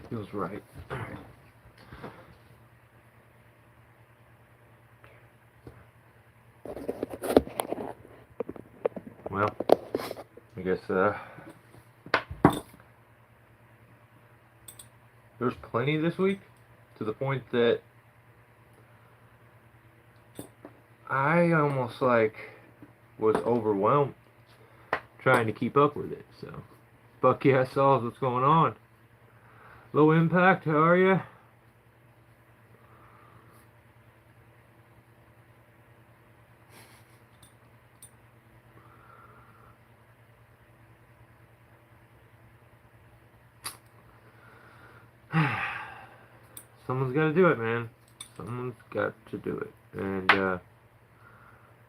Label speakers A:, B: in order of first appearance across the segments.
A: Feels right. Alright. Well, I guess there's plenty this week, to the point that I almost like was overwhelmed trying to keep up with it. So, fuck yeah, Saul, what's going on? Low impact, how are you? Someone's got to do it, man. Someone's got to do it. And,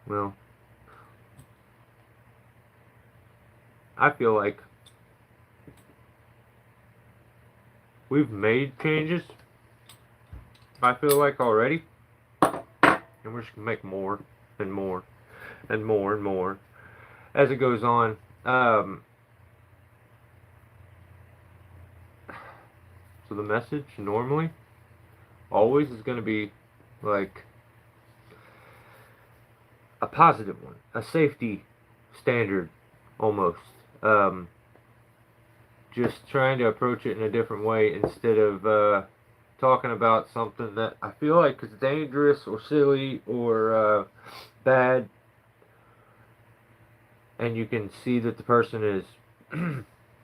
A: well, I feel like we've made changes, I feel like, already. And we're just going to make more and more and more and more as it goes on. So the message normally always is going to be like a positive one, a safety standard almost. Um, just trying to approach it in a different way instead of talking about something that I feel like is dangerous or silly or bad, and you can see that the person is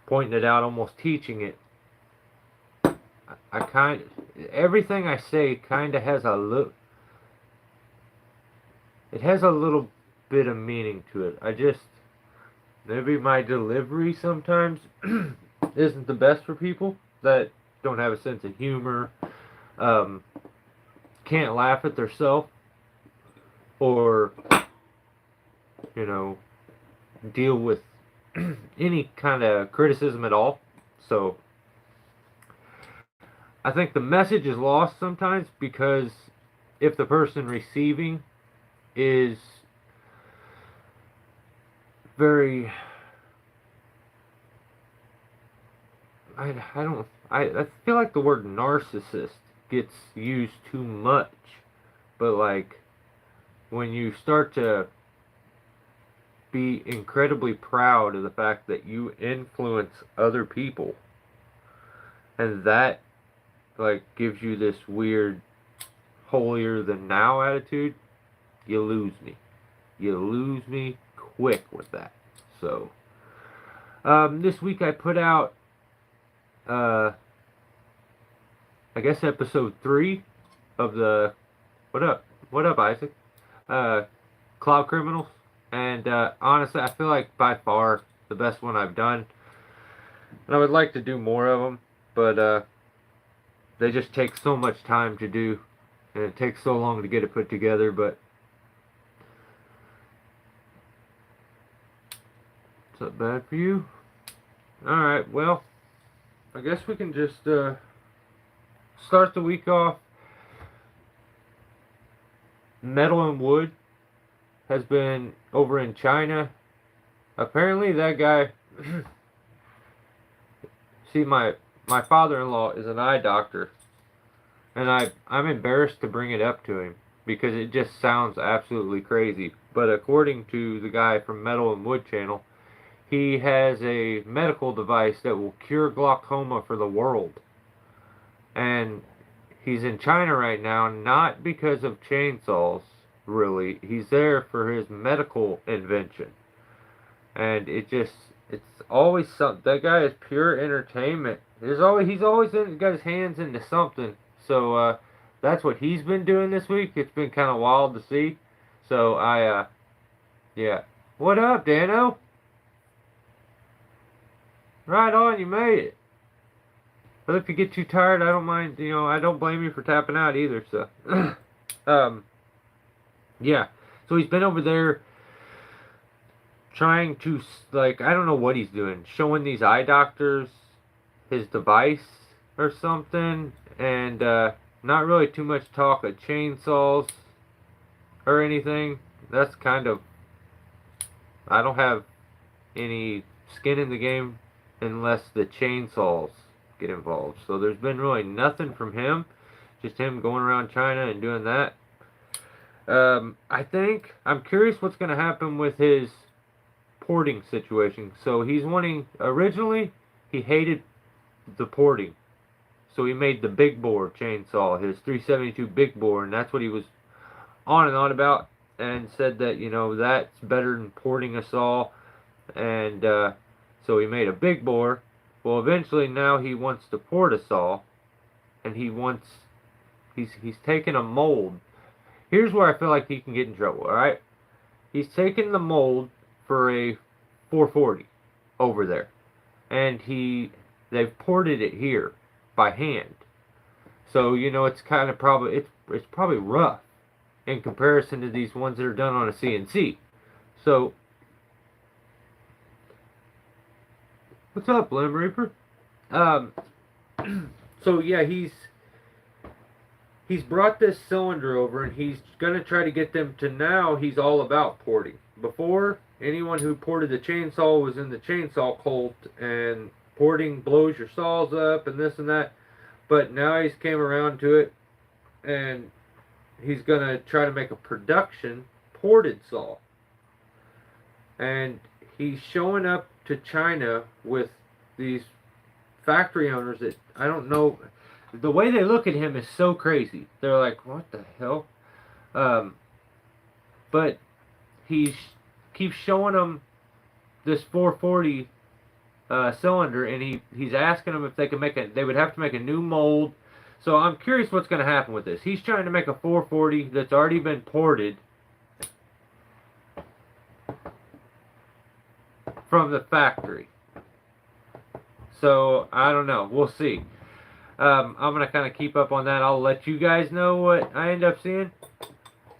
A: pointing it out, almost teaching it. Everything I say kind of has a look. It has a little bit of meaning to it. Maybe my delivery sometimes isn't the best for people that don't have a sense of humor, um, can't laugh at themselves, or, you know, deal with any kind of criticism at all. So I think the message is lost sometimes because if the person receiving is very, I feel like the word narcissist gets used too much, but like when you start to be incredibly proud of the fact that you influence other people, and that like gives you this weird holier than now attitude, you lose me. You lose me quick with that. So this week I put out uh, I guess episode 3 of the what up Isaac, uh, Clout Criminals, and honestly I feel like by far the best one I've done, and I would like to do more of them, but they just take so much time to do, and it takes so long to get it put together. But is that bad for you? Alright, well, I guess we can just start the week off. Metal and Wood has been over in China. Apparently that guy see, my father-in-law is an eye doctor, and I'm embarrassed to bring it up to him because it just sounds absolutely crazy. But according to the guy from Metal and Wood channel, he has a medical device that will cure glaucoma for the world. And he's in China right now, not because of chainsaws, really. He's there for his medical invention. And it's always something. That guy is pure entertainment. He's always got his hands into something. So that's what he's been doing this week. It's been kind of wild to see. So yeah. What up, Dano? Right on, you made it. But if you get too tired, I don't mind. I don't blame you for tapping out either. So, yeah. So he's been over there trying to, like, I don't know what he's doing, showing these eye doctors his device or something, and not really too much talk of chainsaws or anything. That's kind of, I don't have any skin in the game unless the chainsaws get involved. So there's been really nothing from him, just him going around China and doing that. I'm curious what's going to happen with his porting situation. So he's wanting, originally, he hated the porting. So he made the big bore chainsaw, his 372 big bore, and that's what he was on and on about, and said that, you know, that's better than porting a saw. And so he made a big bore. Well, eventually now he wants to port a saw, and he's taken a mold. Here's where I feel like he can get in trouble, alright? He's taken the mold for a 440 over there, and they've ported it here by hand. So, you know, it's kind of it's probably rough in comparison to these ones that are done on a CNC. So, what's up, Limb Reaper? So yeah, he's brought this cylinder over, and he's gonna try to get them to, now he's all about porting. Before, anyone who ported the chainsaw was in the chainsaw cult, and porting blows your saws up and this and that. But now he's came around to it, and he's gonna try to make a production ported saw. And he's showing up to China with these factory owners that, I don't know, the way they look at him is so crazy. They're like, what the hell? But he keeps showing them this 440 cylinder, and he's asking them if they can they would have to make a new mold. So I'm curious what's going to happen with this. He's trying to make a 440 that's already been ported from the factory. So I don't know. We'll see. I'm going to kind of keep up on that. I'll let you guys know what I end up seeing.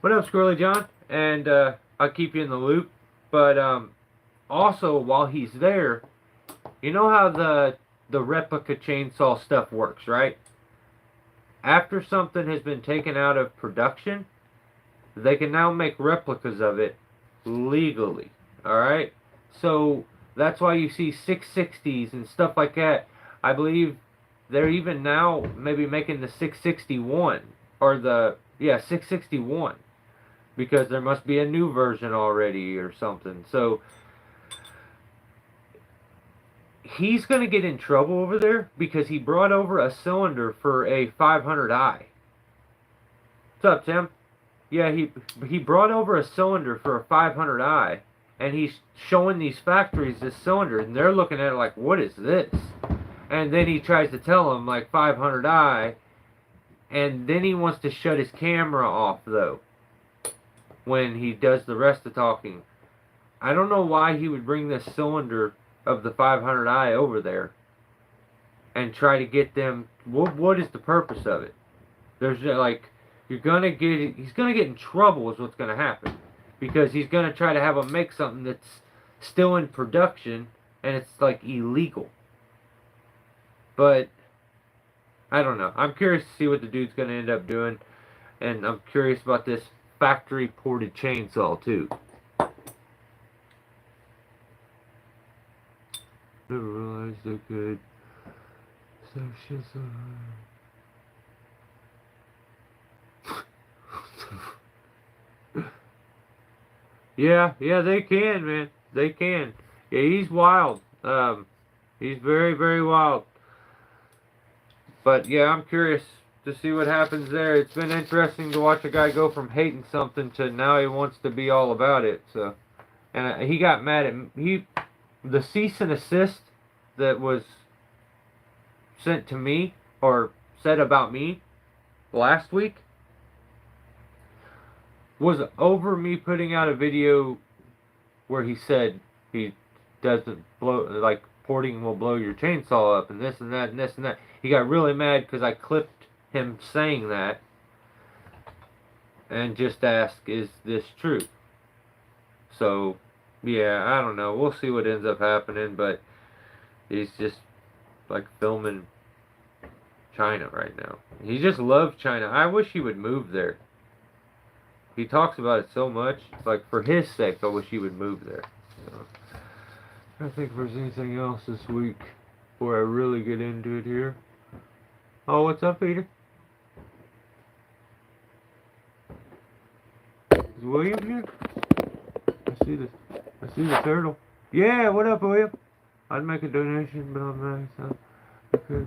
A: What up, Squirrely John? And I'll keep you in the loop. But also, while he's there, you know how the replica chainsaw stuff works, right? After something has been taken out of production, they can now make replicas of it legally. Alright? So that's why you see 660s and stuff like that. I believe they're even now maybe making the 661, or 661, because there must be a new version already or something. So he's going to get in trouble over there because he brought over a cylinder for a 500i. What's up, Tim? Yeah, he brought over a cylinder for a 500i, and he's showing these factories this cylinder, and they're looking at it like, what is this? And then he tries to tell them, like, 500i, and then he wants to shut his camera off, though, when he does the rest of the talking. I don't know why he would bring this cylinder of the 500i over there and try to get them. What is the purpose of it? There's like, he's gonna get in trouble is what's gonna happen, because he's gonna try to have them make something that's still in production, and it's like illegal. But I don't know. I'm curious to see what the dude's gonna end up doing, and I'm curious about this factory ported chainsaw too. Never realized they could. Yeah, they can, man. They can. Yeah, he's wild. He's very, very wild. But yeah, I'm curious to see what happens there. It's been interesting to watch a guy go from hating something to now he wants to be all about it. So, and he got mad at the cease and assist that was sent to me or said about me last week was over me putting out a video where he said he doesn't blow, like, porting will blow your chainsaw up and this and that and this and that. He got really mad because I clipped him saying that and just asked, is this true? So yeah, I don't know. We'll see what ends up happening, but he's just like filming China right now. He just loves China. I wish he would move there. He talks about it so much. Like, for his sake, I wish he would move there. So, I don't think there's anything else this week. before I really get into it here. Oh, what's up, Peter? Is William here? I see the turtle. Yeah, what up, William? I'd make a donation, but I'm not. So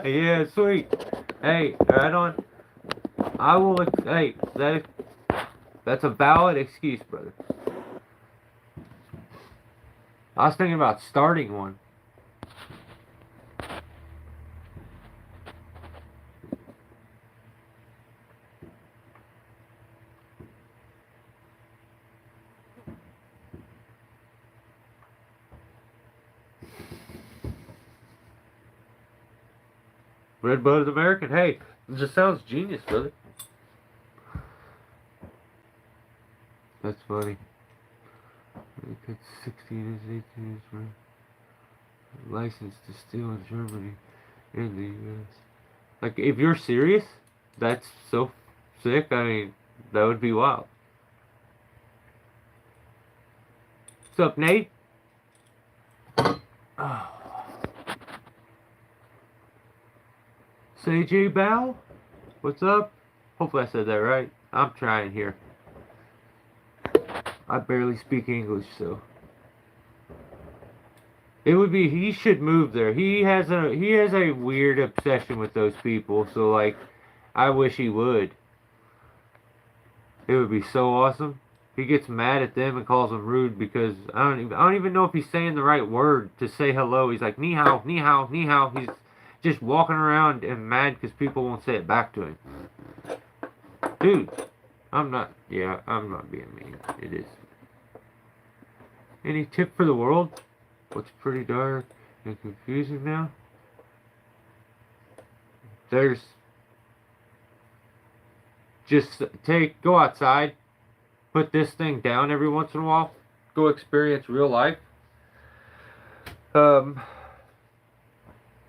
A: yeah, sweet. Hey, right on. I will. Hey, that's a valid excuse, brother. I was thinking about starting one. Red-blooded American. Hey, it just sounds genius, brother. That's funny. It's 16 is 18 is right. Licensed to steal in Germany and the U.S. Like, if you're serious, that's so sick. I mean, that would be wild. What's up, Nate? Oh. Say J Bow? What's up? Hopefully I said that right. I'm trying here. I barely speak English, so it would be he should move there. He has a weird obsession with those people, so like I wish he would. It would be so awesome. He gets mad at them and calls them rude because I don't even know if he's saying the right word to say hello. He's like ni hao, ni hao, ni hao. He's just walking around and mad because people won't say it back to him. Dude, I'm not being mean. It is. Any tip for the world? What's pretty dark and confusing now? There's just go outside, put this thing down every once in a while, go experience real life.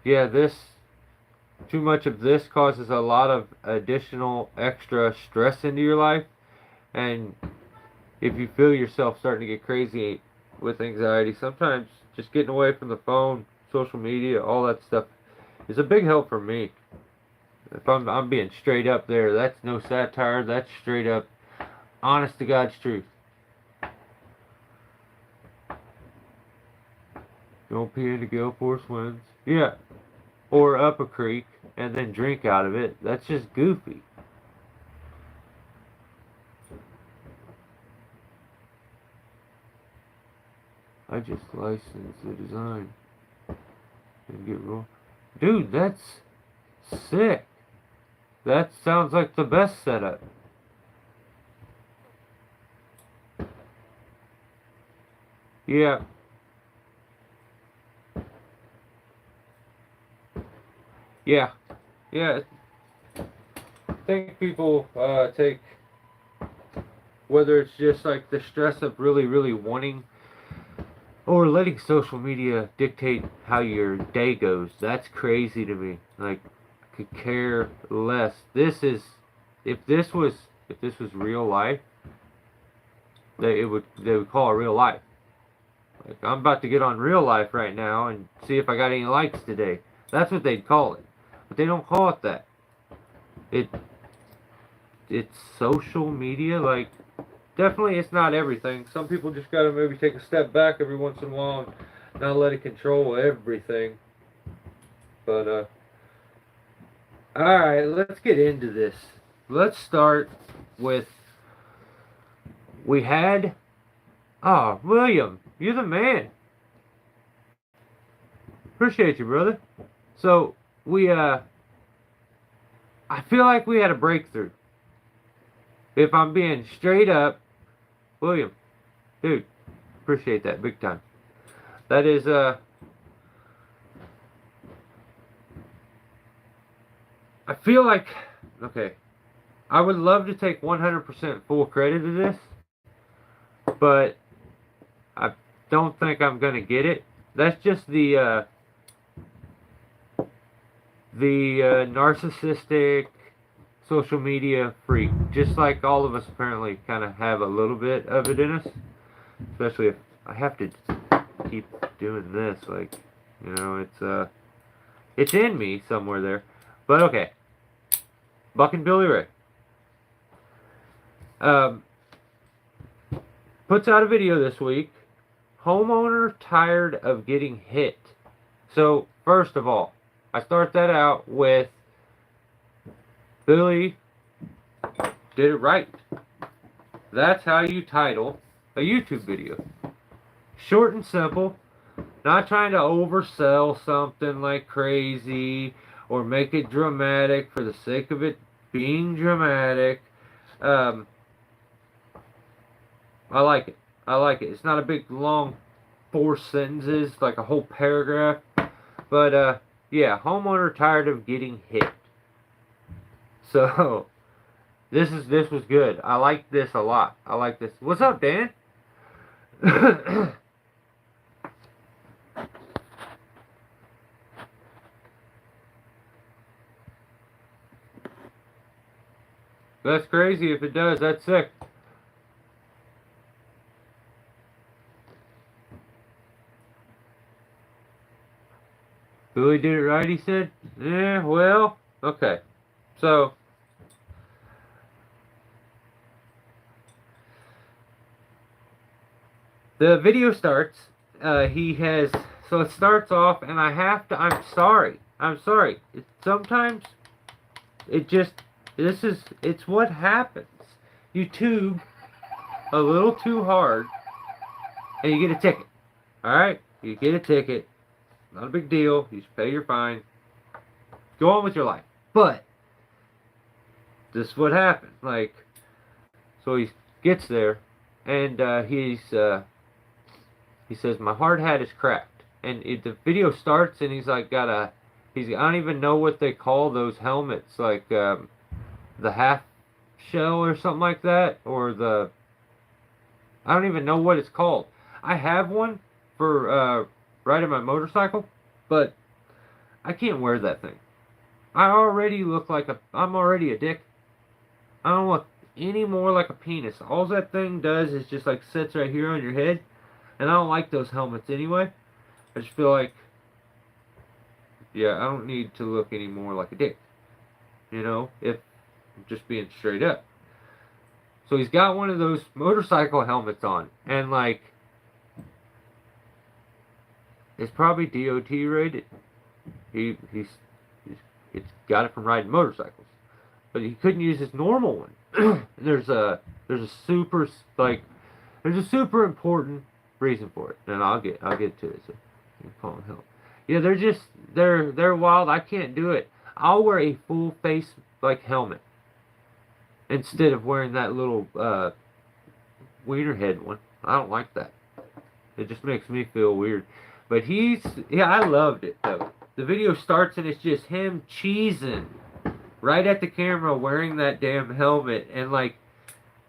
A: Yeah, too much of this causes a lot of additional extra stress into your life, and if you feel yourself starting to get crazy with anxiety, sometimes just getting away from the phone, social media, all that stuff is a big help for me. If I'm being straight up there, that's no satire, that's straight up honest to God's truth. Don't pee in the gale force winds. Yeah. Or up a creek and then drink out of it. That's just goofy. I just licensed the design and get raw. Dude, that's sick. That sounds like the best setup. Yeah. Yeah. Yeah. I think people take, whether it's just like the stress of really, really wanting, or letting social media dictate how your day goes. That's crazy to me. Like, I could care less. If this was real life, they would call it real life. Like, I'm about to get on real life right now and see if I got any likes today. That's what they'd call it. But they don't call it that. It's social media. Like, definitely it's not everything. Some people just gotta maybe take a step back every once in a while and not let it control everything. But alright, let's get into this. Let's start with William, you're the man. Appreciate you, brother. So I feel like we had a breakthrough. If I'm being straight up, William, dude, appreciate that big time. That is I feel like, okay, I would love to take 100% full credit of this, but I don't think I'm gonna get it. That's just the narcissistic social media freak, just like all of us apparently kind of have a little bit of it in us, especially if I have to keep doing this. Like, you know, it's in me somewhere there. But okay. Buck and Billy Ray. Puts out a video this week. Homeowner tired of getting hit. So, first of all, I start that out with Billy did it right. That's how you title a YouTube video. Short and simple. Not trying to oversell something like crazy or make it dramatic for the sake of it being dramatic. I like it. I like it. It's not a big, long 4 sentences, like a whole paragraph. But, yeah, homeowner tired of getting hit. So, this was good. I like this a lot. I like this. What's up, Dan? That's crazy if it does. That's sick. Billy did it right, he said? Yeah, well, okay. So, the video starts. So it starts off, and I'm sorry. Sometimes, it's what happens. You tube a little too hard, and you get a ticket. Alright? You get a ticket. Not a big deal. You just pay your fine. Go on with your life. But, this is what happened. Like, so he gets there, and he says, my hard hat is cracked. And the video starts, and he's like, I don't even know what they call those helmets, like, the half shell or something like that, or I don't even know what it's called. I have one for, riding my motorcycle, but I can't wear that thing. I'm already a dick. I don't look any more like a penis. All that thing does is just like sits right here on your head, and I don't like those helmets anyway. I just feel like, yeah, I don't need to look any more like a dick. You know, if I'm just being straight up. So he's got one of those motorcycle helmets on, and like, it's probably DOT rated. He's got it from riding motorcycles, but he couldn't use his normal one. There's a super important reason for it, and I'll get to it. So you can call him help. Yeah, they're wild. I can't do it. I'll wear a full face like helmet instead of wearing that little wiener head one. I don't like that. It just makes me feel weird. But I loved it though. The video starts and it's just him cheesing right at the camera wearing that damn helmet, and like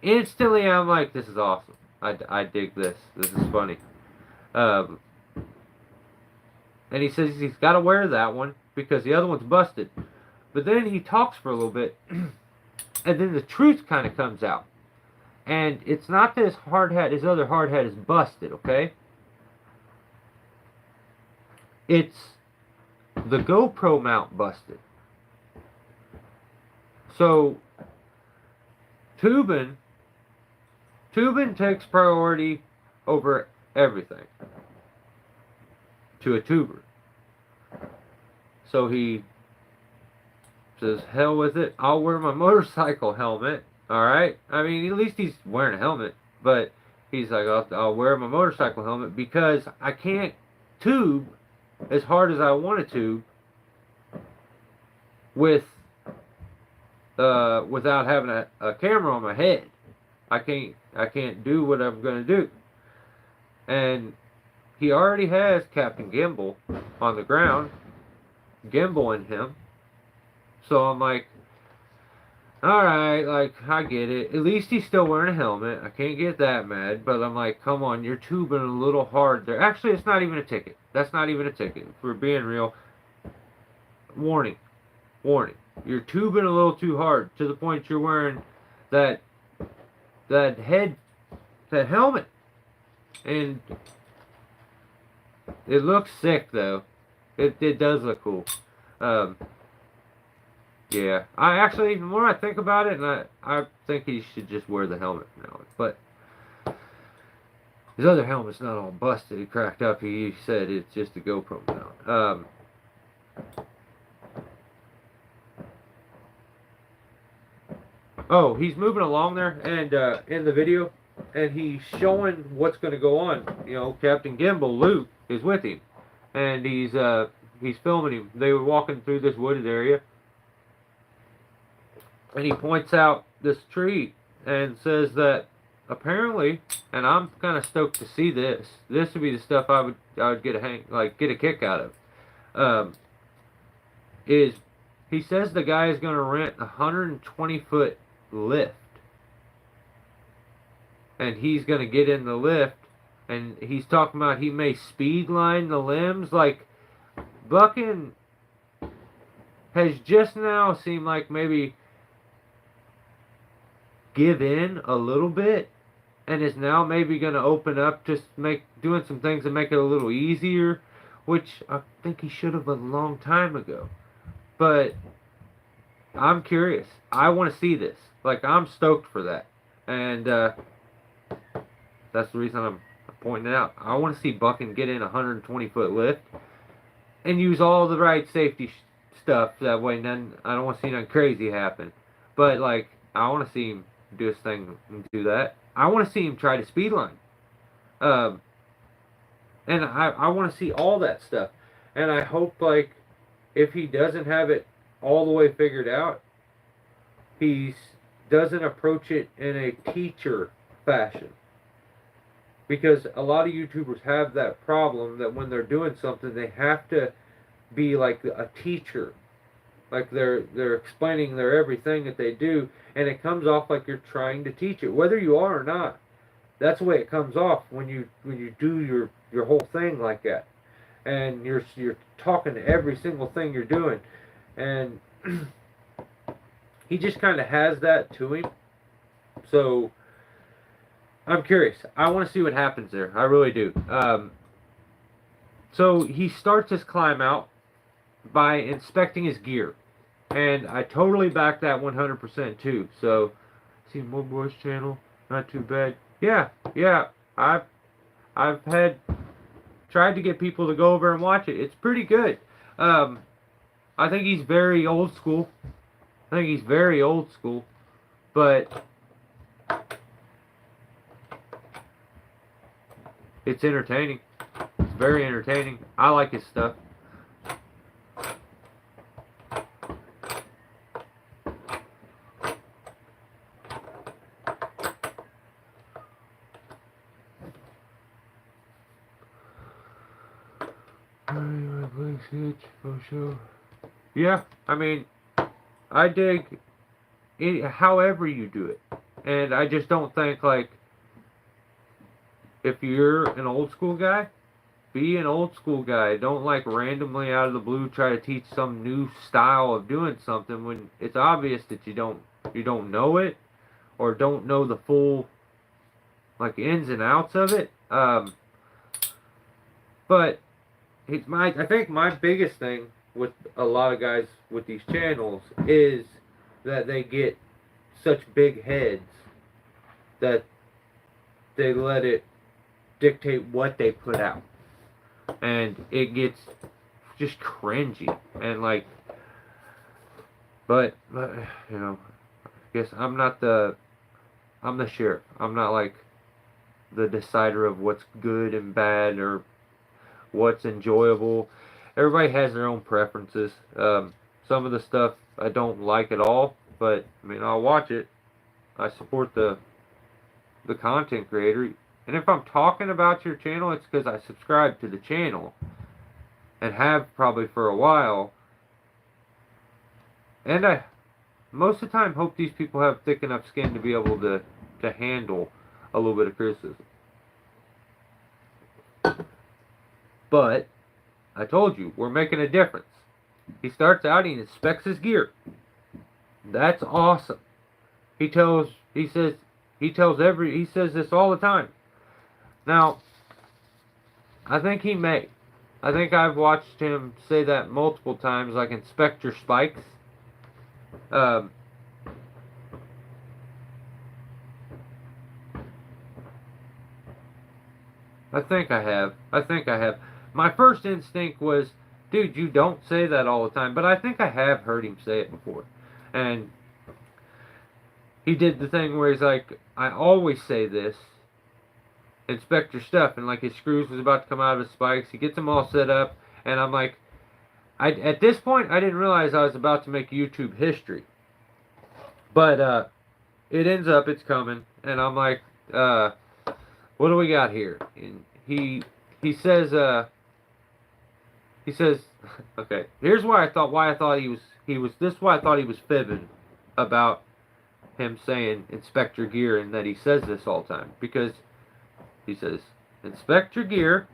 A: instantly I'm like, this is awesome. I dig this. This is funny. And he says he's got to wear that one because the other one's busted. But then he talks for a little bit, and then the truth kind of comes out. And it's not that his other hard hat is busted, okay? It's the GoPro mount busted. So, tubing takes priority over everything to a tuber. So he says, hell with it, I'll wear my motorcycle helmet, alright? I mean, at least he's wearing a helmet, but he's like, I'll wear my motorcycle helmet because I can't tube as hard as I want to tube without having a camera on my head. I can't do what I'm going to do. And he already has Captain Gimbal on the ground, gimbaling him. So I'm like, alright, like, I get it. At least he's still wearing a helmet. I can't get that mad. But I'm like, come on, you're tubing a little hard there. Actually, it's not even a ticket. That's not even a ticket. If we're being real. Warning. You're tubing a little too hard to the point you're wearing that helmet. And It looks sick though. It does look cool. Um, yeah, I actually, the more I think about it, and I think he should just wear the helmet now. But his other helmet's not all busted. He cracked up. He said it's just a GoPro mount. Oh, he's moving along there, and in the video, and he's showing what's going to go on. You know, Captain Gimbal, Luke, is with him, and he's filming him. They were walking through this wooded area, and he points out this tree and says that apparently, and I'm kind of stoked to see this. This would be the stuff I would get a kick out of. Is he says the guy is going to rent a 120-foot lift, and he's going to get in the lift, and he's talking about he may speed line the limbs. Like, Buckin has just now seemed like maybe give in a little bit, and is now maybe going to open up, just doing some things to make it a little easier, which I think he should have a long time ago. But I'm curious. I want to see this. Like, I'm stoked for that. And that's the reason I'm pointing it out. I want to see Buckin get in a 120-foot lift and use all the right safety stuff. That way, none, I don't want to see nothing crazy happen. But, like, I want to see him do his thing and do that. I want to see him try to speed line. And I want to see all that stuff. And I hope, like, if he doesn't have it all the way figured out, he doesn't approach it in a teacher fashion. Because a lot of YouTubers have that problem that when they're doing something, they have to be like a teacher. Like they're explaining their everything that they do, and it comes off like you're trying to teach it, whether you are or not. That's the way it comes off when you do your whole thing like that, and you're talking to every single thing you're doing, and he just kind of has that to him. So I'm curious. I want to see what happens there. I really do. So he starts his climb out by inspecting his gear. And I totally back that 100% too. So, see More Boys channel, not too bad. Yeah. I've tried to get people to go over and watch it. It's pretty good. I think he's very old school. But it's entertaining. It's very entertaining. I like his stuff. Yeah, I mean, I dig it, however you do it. And I just don't think, like, if you're an old school guy, be an old school guy. Don't, like, randomly out of the blue try to teach some new style of doing something when it's obvious that you don't know it, or don't know the full, like, ins and outs of it. But I think my biggest thing with a lot of guys with these channels is that they get such big heads that they let it dictate what they put out, and it gets just cringy. And like, but you know, I guess I'm the sheriff. I'm not like the decider of what's good and bad or what's enjoyable. Everybody has their own preferences. Some of the stuff I don't like at all, but I mean, I'll watch it. I support the content creator. And if I'm talking about your channel, it's because I subscribe to the channel and have probably for a while. And I most of the time hope these people have thick enough skin to be able to handle a little bit of criticism. But I told you, we're making a difference. He starts out, he inspects his gear. That's awesome. He says this all the time. Now, I think he may. I think I've watched him say that multiple times, like Inspector Spikes. Um, I think I have. I think I have. My first instinct was, dude, you don't say that all the time. But I think I have heard him say it before. And he did the thing where he's like, I always say this, Inspector Stuff. And like his screws was about to come out of his spikes. He gets them all set up. And I'm like, at this point, I didn't realize I was about to make YouTube history. But it ends up, it's coming. And I'm like, what do we got here? And he says, okay, here's why I thought he was fibbing about him saying Inspector Gear and that he says this all the time. Because he says, Inspector Gear,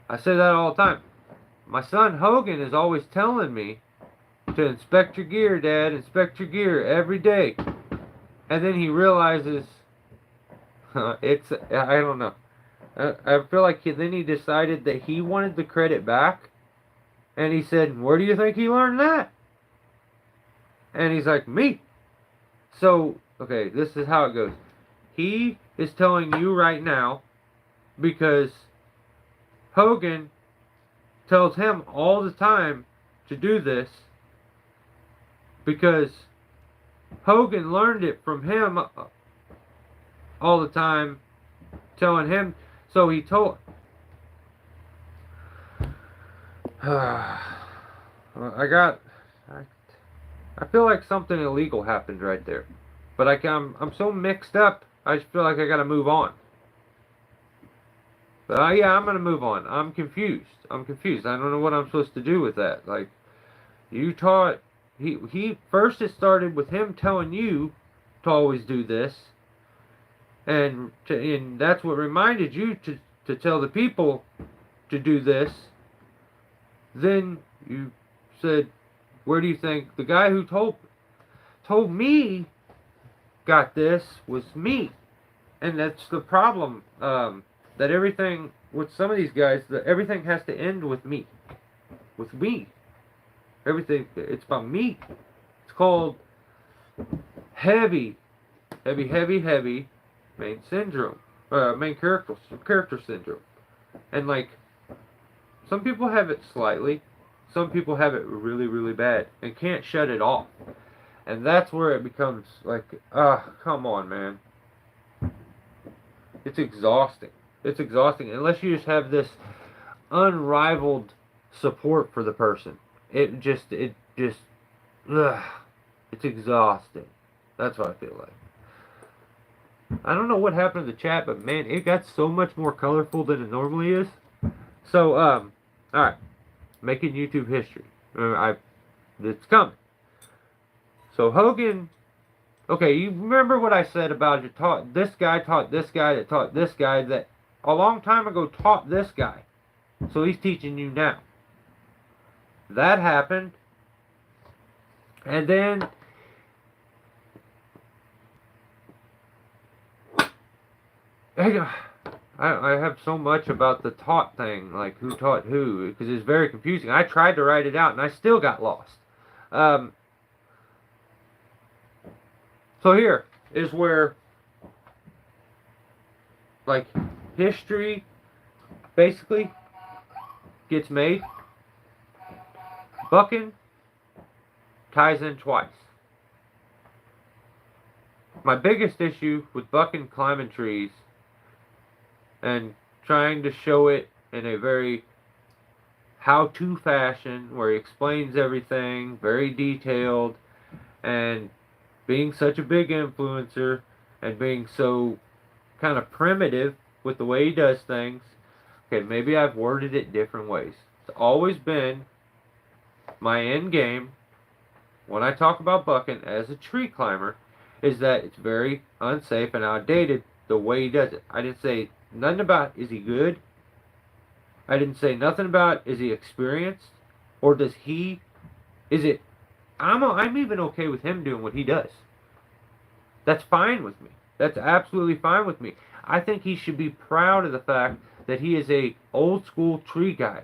A: I say that all the time. My son Hogan is always telling me to inspect your gear, Dad, inspect your gear every day. And then he realizes, I don't know. I feel like then he decided that he wanted the credit back. And he said, where do you think he learned that? And he's like, me. So, okay, this is how it goes. He is telling you right now because Hogan tells him all the time to do this because Hogan learned it from him all the time, telling him. So he told. I feel like something illegal happened right there, but I'm so mixed up. I just feel like I gotta move on. But yeah, I'm gonna move on. I'm confused. I don't know what I'm supposed to do with that. Like, you taught. He first it started with him telling you to always do this, and that's what reminded you to tell the people to do this. Then you said, where do you think the guy who told me got this was me? And that's the problem. That everything with some of these guys, that everything has to end with me. With me. Everything, it's about me. It's called heavy main syndrome. Main character syndrome. And like, some people have it slightly. Some people have it really, really bad and can't shut it off. And that's where it becomes like, come on, man. It's exhausting. It's exhausting unless you just have this unrivaled support for the person. It just, it's exhausting. That's what I feel like. I don't know what happened to the chat, but man, it got so much more colorful than it normally is. So, alright. Making YouTube history. It's coming. So Hogan, okay, you remember what I said about this guy taught this guy that taught this guy that a long time ago taught this guy. So he's teaching you now. That happened. And then I have so much about the taught thing, like who taught who, because it's very confusing. I tried to write it out and I still got lost. So here is where, like, history basically gets made. Bucking ties in twice. My biggest issue with Bucking climbing trees and trying to show it in a very how-to fashion where he explains everything, very detailed, and being such a big influencer and being so kind of primitive with the way he does things. Okay, maybe I've worded it different ways. It's always been my end game when I talk about Bucking as a tree climber is that it's very unsafe and outdated the way he does it. I didn't say nothing about is he good. I didn't say nothing about is he experienced or is it I'm even okay with him doing what he does. That's fine with me. That's absolutely fine with me. I think he should be proud of the fact that he is a old school tree guy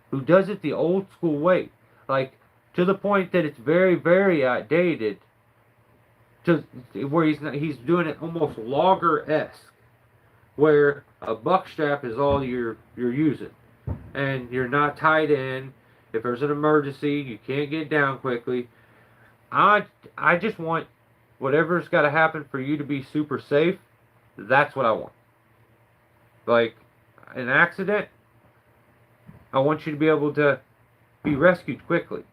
A: who does it the old school way, like to the point that it's very, very outdated. To where he's doing it almost logger-esque, where a buck strap is all you're using, and you're not tied in. If there's an emergency, you can't get down quickly. I just want whatever's got to happen for you to be super safe. That's what I want. Like an accident, I want you to be able to be rescued quickly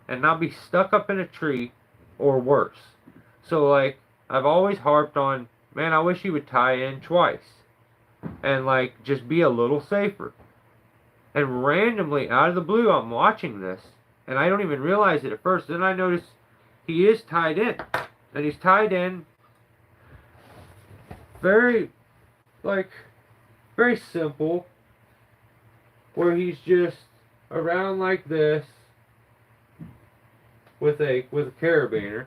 A: and not be stuck up in a tree or worse. So like I've always harped on, man, I wish you would tie in twice and like just be a little safer. And randomly out of the blue I'm watching this and I don't even realize it at first. Then I notice he is tied in. And he's tied in very like very simple, where he's just around like this with a carabiner,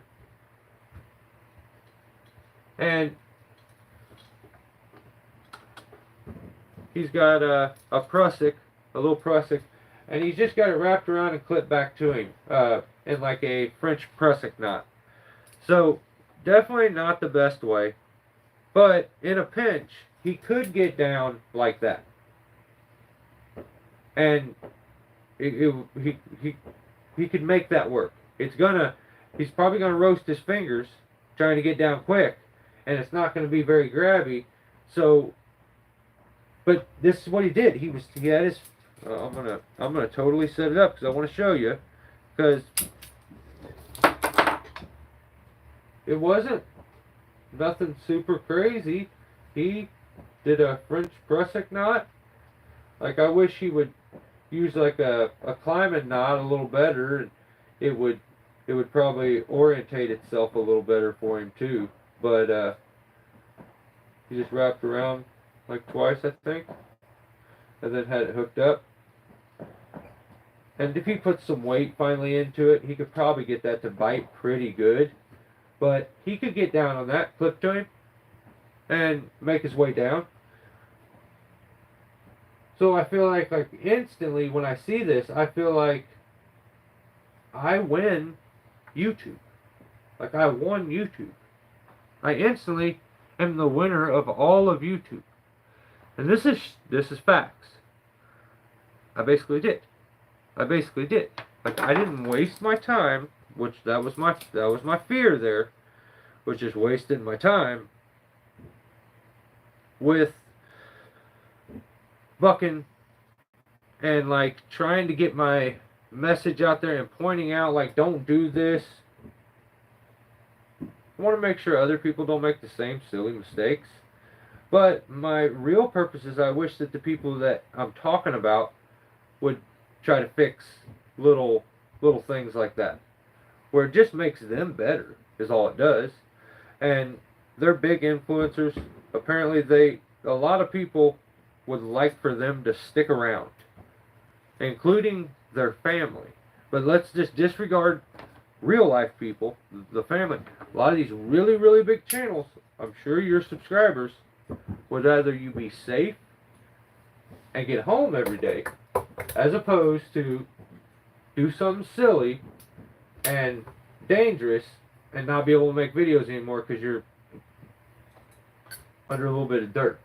A: and he's got a prusik, a little prusik, and he's just got it wrapped around and clipped back to him in like a French prusik knot. So definitely not the best way, but in a pinch he could get down like that, and he could make that work. He's probably gonna roast his fingers trying to get down quick, and it's not gonna be very grabby. So, but this is what he did. He had his. I'm gonna totally set it up because I want to show you, because it wasn't nothing super crazy. He did a French prusik knot. Like I wish he would use like a climbing knot a little better, and it would probably orientate itself a little better for him too. But he just wrapped around like twice, I think, and then had it hooked up. And if he puts some weight finally into it, he could probably get that to bite pretty good. But he could get down on that, clip to him, and make his way down. So I feel like instantly when I see this, I feel like I win YouTube. Like I won YouTube. I instantly am the winner of all of YouTube. And this is facts. I basically did. Like I didn't waste my time, which that was my fear there, which is wasting my time with bucking and like trying to get my message out there and pointing out like don't do this. I want to make sure other people don't make the same silly mistakes. But my real purpose is I wish that the people that I'm talking about would try to fix little things like that, where it just makes them better is all it does. And they're big influencers. Apparently a lot of people would like for them to stick around, including their family. But let's just disregard real life people, the family. A lot of these really, really big channels, I'm sure your subscribers would rather you be safe and get home every day, as opposed to do something silly and dangerous and not be able to make videos anymore because you're under a little bit of dirt.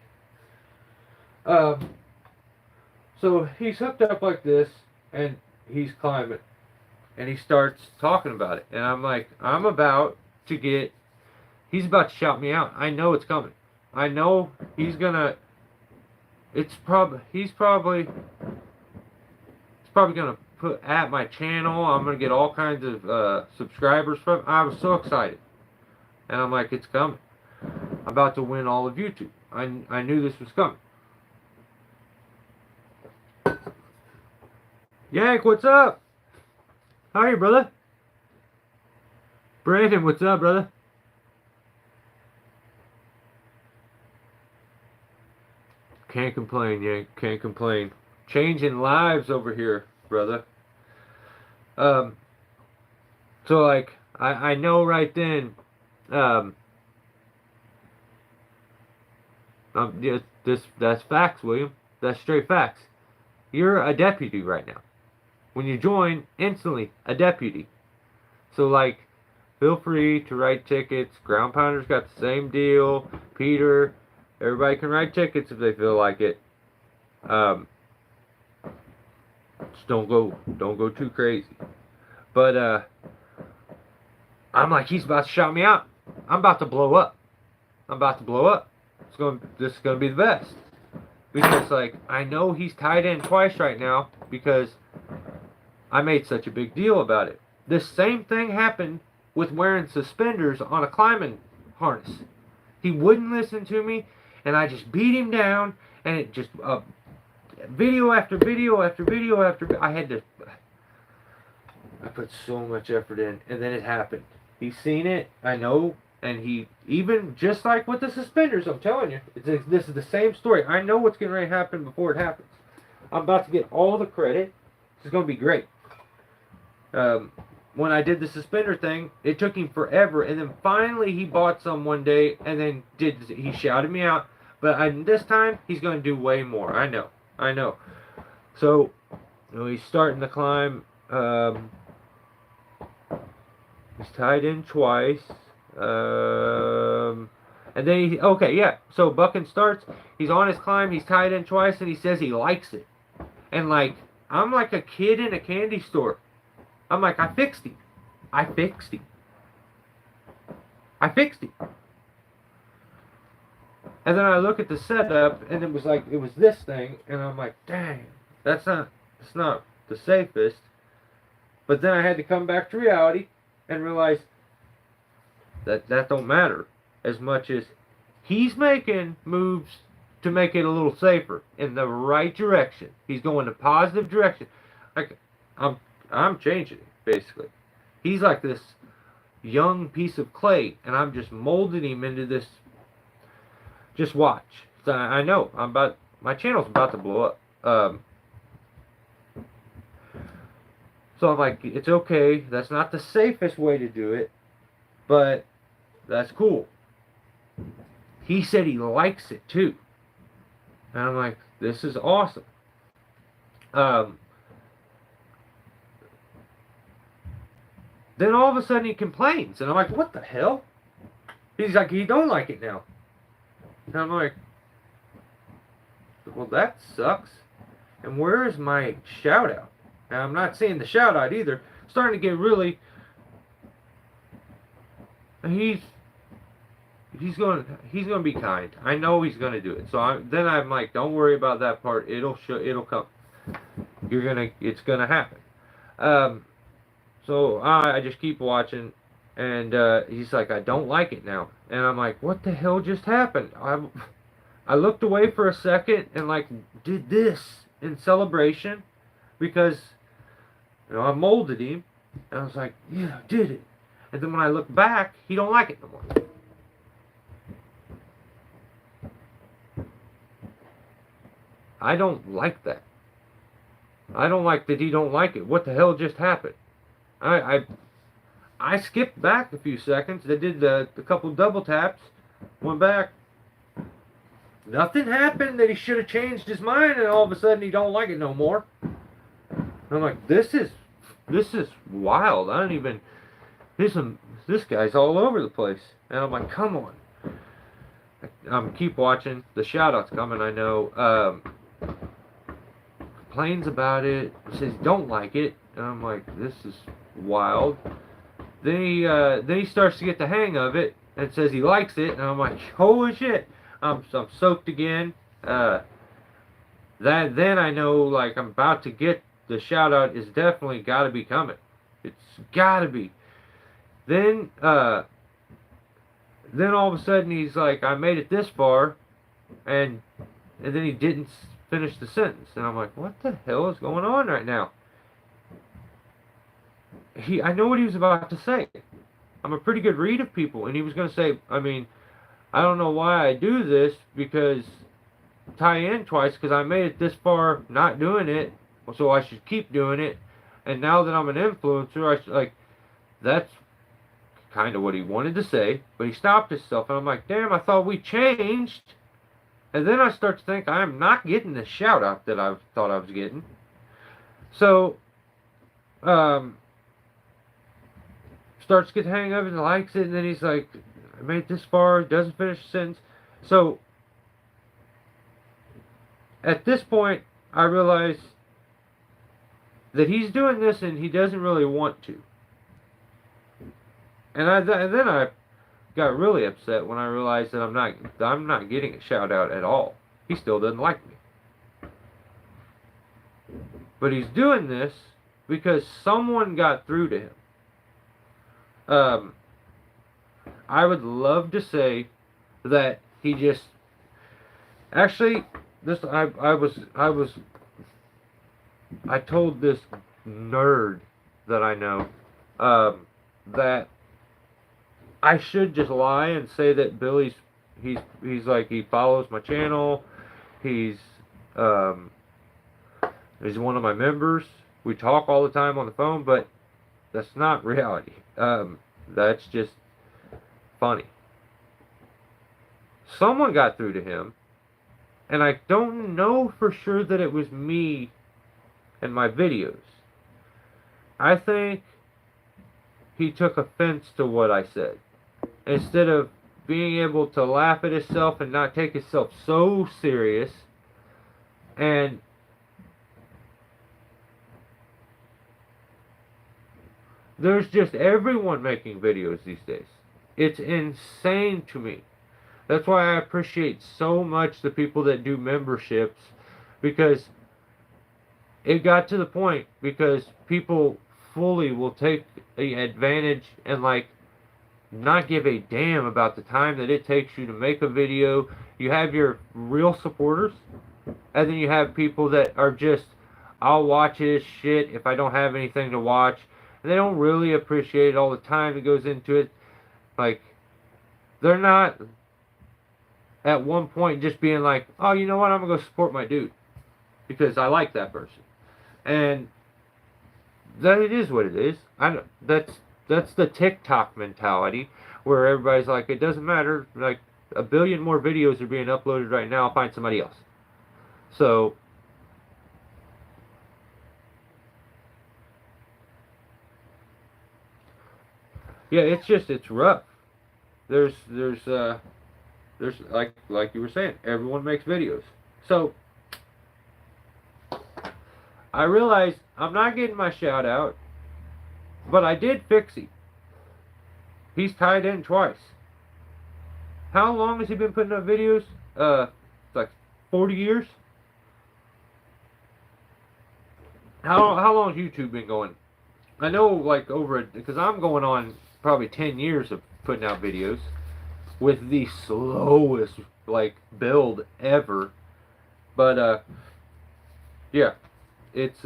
A: So he's hooked up like this and he's climbing and he starts talking about it, and I'm like, he's about to shout me out. I know it's coming. I know he's gonna gonna put at my channel. I'm gonna get all kinds of subscribers from. I was so excited, and I'm like, it's coming. I'm about to win all of YouTube. I knew this was coming. Yank, what's up? How are you, brother? Brandon, what's up, brother? Can't complain, Yank. Can't complain. Changing lives over here, brother. So like I know right then, That's facts, William. That's straight facts. You're a deputy right now. When you join, instantly a deputy. So like, feel free to write tickets. Ground Pounder's got the same deal. Peter, everybody can write tickets if they feel like it. Just don't go too crazy. But I'm like, he's about to shout me out. I'm about to blow up. This is gonna be the best. Because like, I know he's tied in twice right now because I made such a big deal about it. This same thing happened with wearing suspenders on a climbing harness. He wouldn't listen to me, and I just beat him down, and it just video after video after video after I put so much effort in, and then it happened. He's seen it, I know, and he, even just like with the suspenders, I'm telling you, this is the same story. I know what's getting ready to happen before it happens. I'm about to get all the credit. This is going to be great. When I did the suspender thing, it took him forever, and then finally he bought some one day, and then he shouted me out. But this time he's going to do way more. I know. So, he's starting to climb. He's tied in twice. And then so Bucking starts. He's on his climb. He's tied in twice, and he says he likes it. And like, I'm like a kid in a candy store. I'm like, I fixed him. And then I look at the setup, and it was this thing, and I'm like, dang, it's not the safest. But then I had to come back to reality and realize that don't matter as much as he's making moves to make it a little safer in the right direction. He's going in a positive direction. Like, I'm changing it, basically. He's like this young piece of clay, and I'm just molding him into this. Just watch. So I know my channel's about to blow up. So I'm like, it's okay. That's not the safest way to do it, but that's cool. He said he likes it too, and I'm like, this is awesome. Then all of a sudden he complains, and I'm like, what the hell? He's like, he don't like it now. And I'm like, well, that sucks. And where is my shout out? And I'm not saying the shout out either. Starting to get really. He's gonna be kind. I know he's gonna do it. So I'm like, don't worry about that part. It'll come. It's gonna happen. So I just keep watching, and he's like, I don't like it now. And I'm like, what the hell just happened? I looked away for a second and like did this in celebration because I molded him, and I was like, yeah, I did it. And then when I look back, he don't like it no more. I don't like that. I don't like that he don't like it. What the hell just happened? I skipped back a few seconds. I did the couple double taps, went back. Nothing happened that he should have changed his mind, and all of a sudden he don't like it no more. I'm like, this is wild. I don't even. This guy's all over the place, and I'm like, come on. Keep watching. The shout out's coming. I know. Complains about it. Says he don't like it, and I'm like, this is wild. Then he starts to get the hang of it and says he likes it, and I'm like, holy shit. I'm soaked again. Then I know, like, I'm about to get the shout out is definitely got to be coming. It's got to be. Then all of a sudden he's like, I made it this far, and then he didn't finish the sentence, and I'm like, what the hell is going on right now? I know what he was about to say. I'm a pretty good read of people, and he was going to say, I don't know why I do this, because tie in twice, because I made it this far not doing it, so I should keep doing it, and now that I'm an influencer, I should, like, that's kind of what he wanted to say, but he stopped himself, and I'm like, damn, I thought we changed. And then I start to think I'm not getting the shout out that I thought I was getting. So, starts to get the hang of it and likes it, and then he's like, I made it this far, doesn't finish the sentence. So, at this point, I realize that he's doing this and he doesn't really want to. And then I got really upset when I realized that I'm not getting a shout out at all. He still doesn't like me. But he's doing this because someone got through to him. I would love to say that he just actually I told this nerd that I know that I should just lie and say that Billy's like he follows my channel. He's one of my members. We talk all the time on the phone, but that's not reality. That's just funny. Someone got through to him, and I don't know for sure that it was me and my videos. I think he took offense to what I said. Instead of being able to laugh at himself and not take himself so serious, and there's just everyone making videos these days. It's insane to me. That's why I appreciate so much the people that do memberships, because it got to the point because people fully will take advantage and like not give a damn about the time that it takes you to make a video. You have your real supporters, and then you have people that are just, I'll watch this shit if I don't have anything to watch. And they don't really appreciate all the time that goes into it. Like, they're not at one point just being like, oh, you know what, I'm going to go support my dude because I like that person. And that it is what it is. That's the TikTok mentality where everybody's like, it doesn't matter. Like, a billion more videos are being uploaded right now. I'll find somebody else. So, yeah, it's rough. There's like you were saying, everyone makes videos. So, I realized I'm not getting my shout out, but I did fix him. He's tied in twice. How long has he been putting up videos? It's like 40 years. How long has YouTube been going? I know, like, because I'm going on probably 10 years of putting out videos with the slowest like build ever. But yeah, it's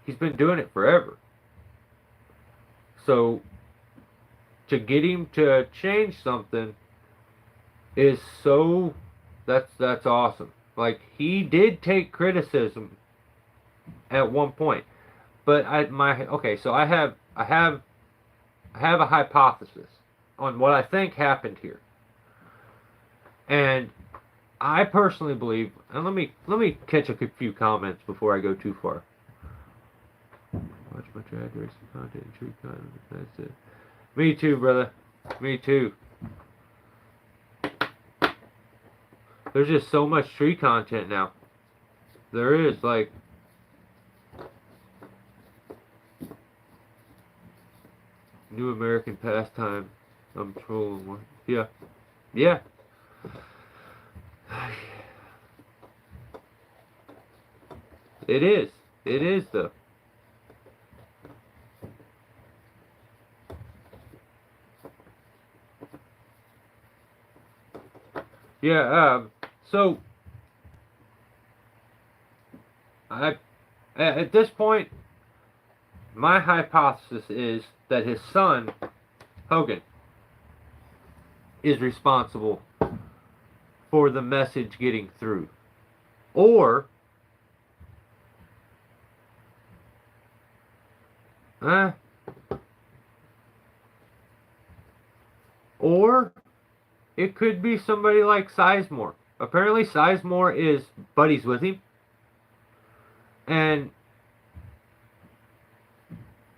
A: he's been doing it forever. So to get him to change something is so that's awesome. Like, he did take criticism at one point, but so I have a hypothesis on what I think happened here, and I personally believe. And let me catch a few comments before I go too far. Watch my drag racing content and tree content. That's it. Me too, brother. Me too. There's just so much tree content now. There is, like, new American pastime. I'm trolling one. Yeah. Yeah. It is. It is, though. Yeah, so at this point, my hypothesis is that his son, Hogan, is responsible for the message getting through. Or it could be somebody like Sizemore. Apparently, Sizemore is buddies with him, and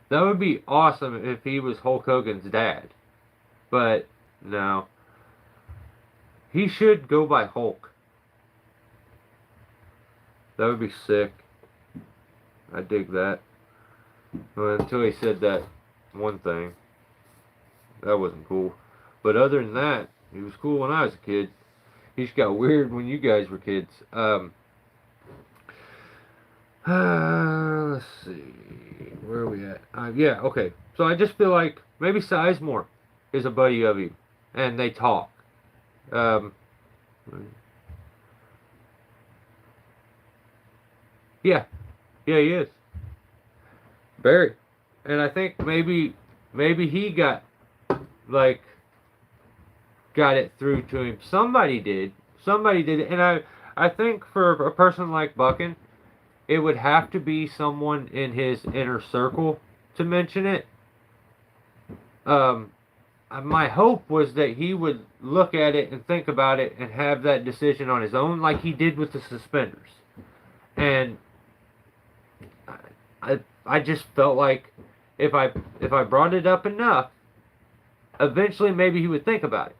A: that would be awesome if he was Hulk Hogan's dad. But no, he should go by Hulk. That would be sick. I dig that. Well, until he said that one thing. That wasn't cool. But other than that, he was cool when I was a kid. He just got weird when you guys were kids. Let's see. Where are we at? Yeah, okay. So I just feel like maybe Sizemore is a buddy of you. And they talk. Um, yeah. Yeah, he is. Barry. And I think maybe he like got it through to him. Somebody did. Somebody did it. And I think for a person like Buckin, it would have to be someone in his inner circle to mention it. My hope was that he would look at it and think about it and have that decision on his own, like he did with the suspenders. And I just felt like if I brought it up enough, eventually maybe he would think about it.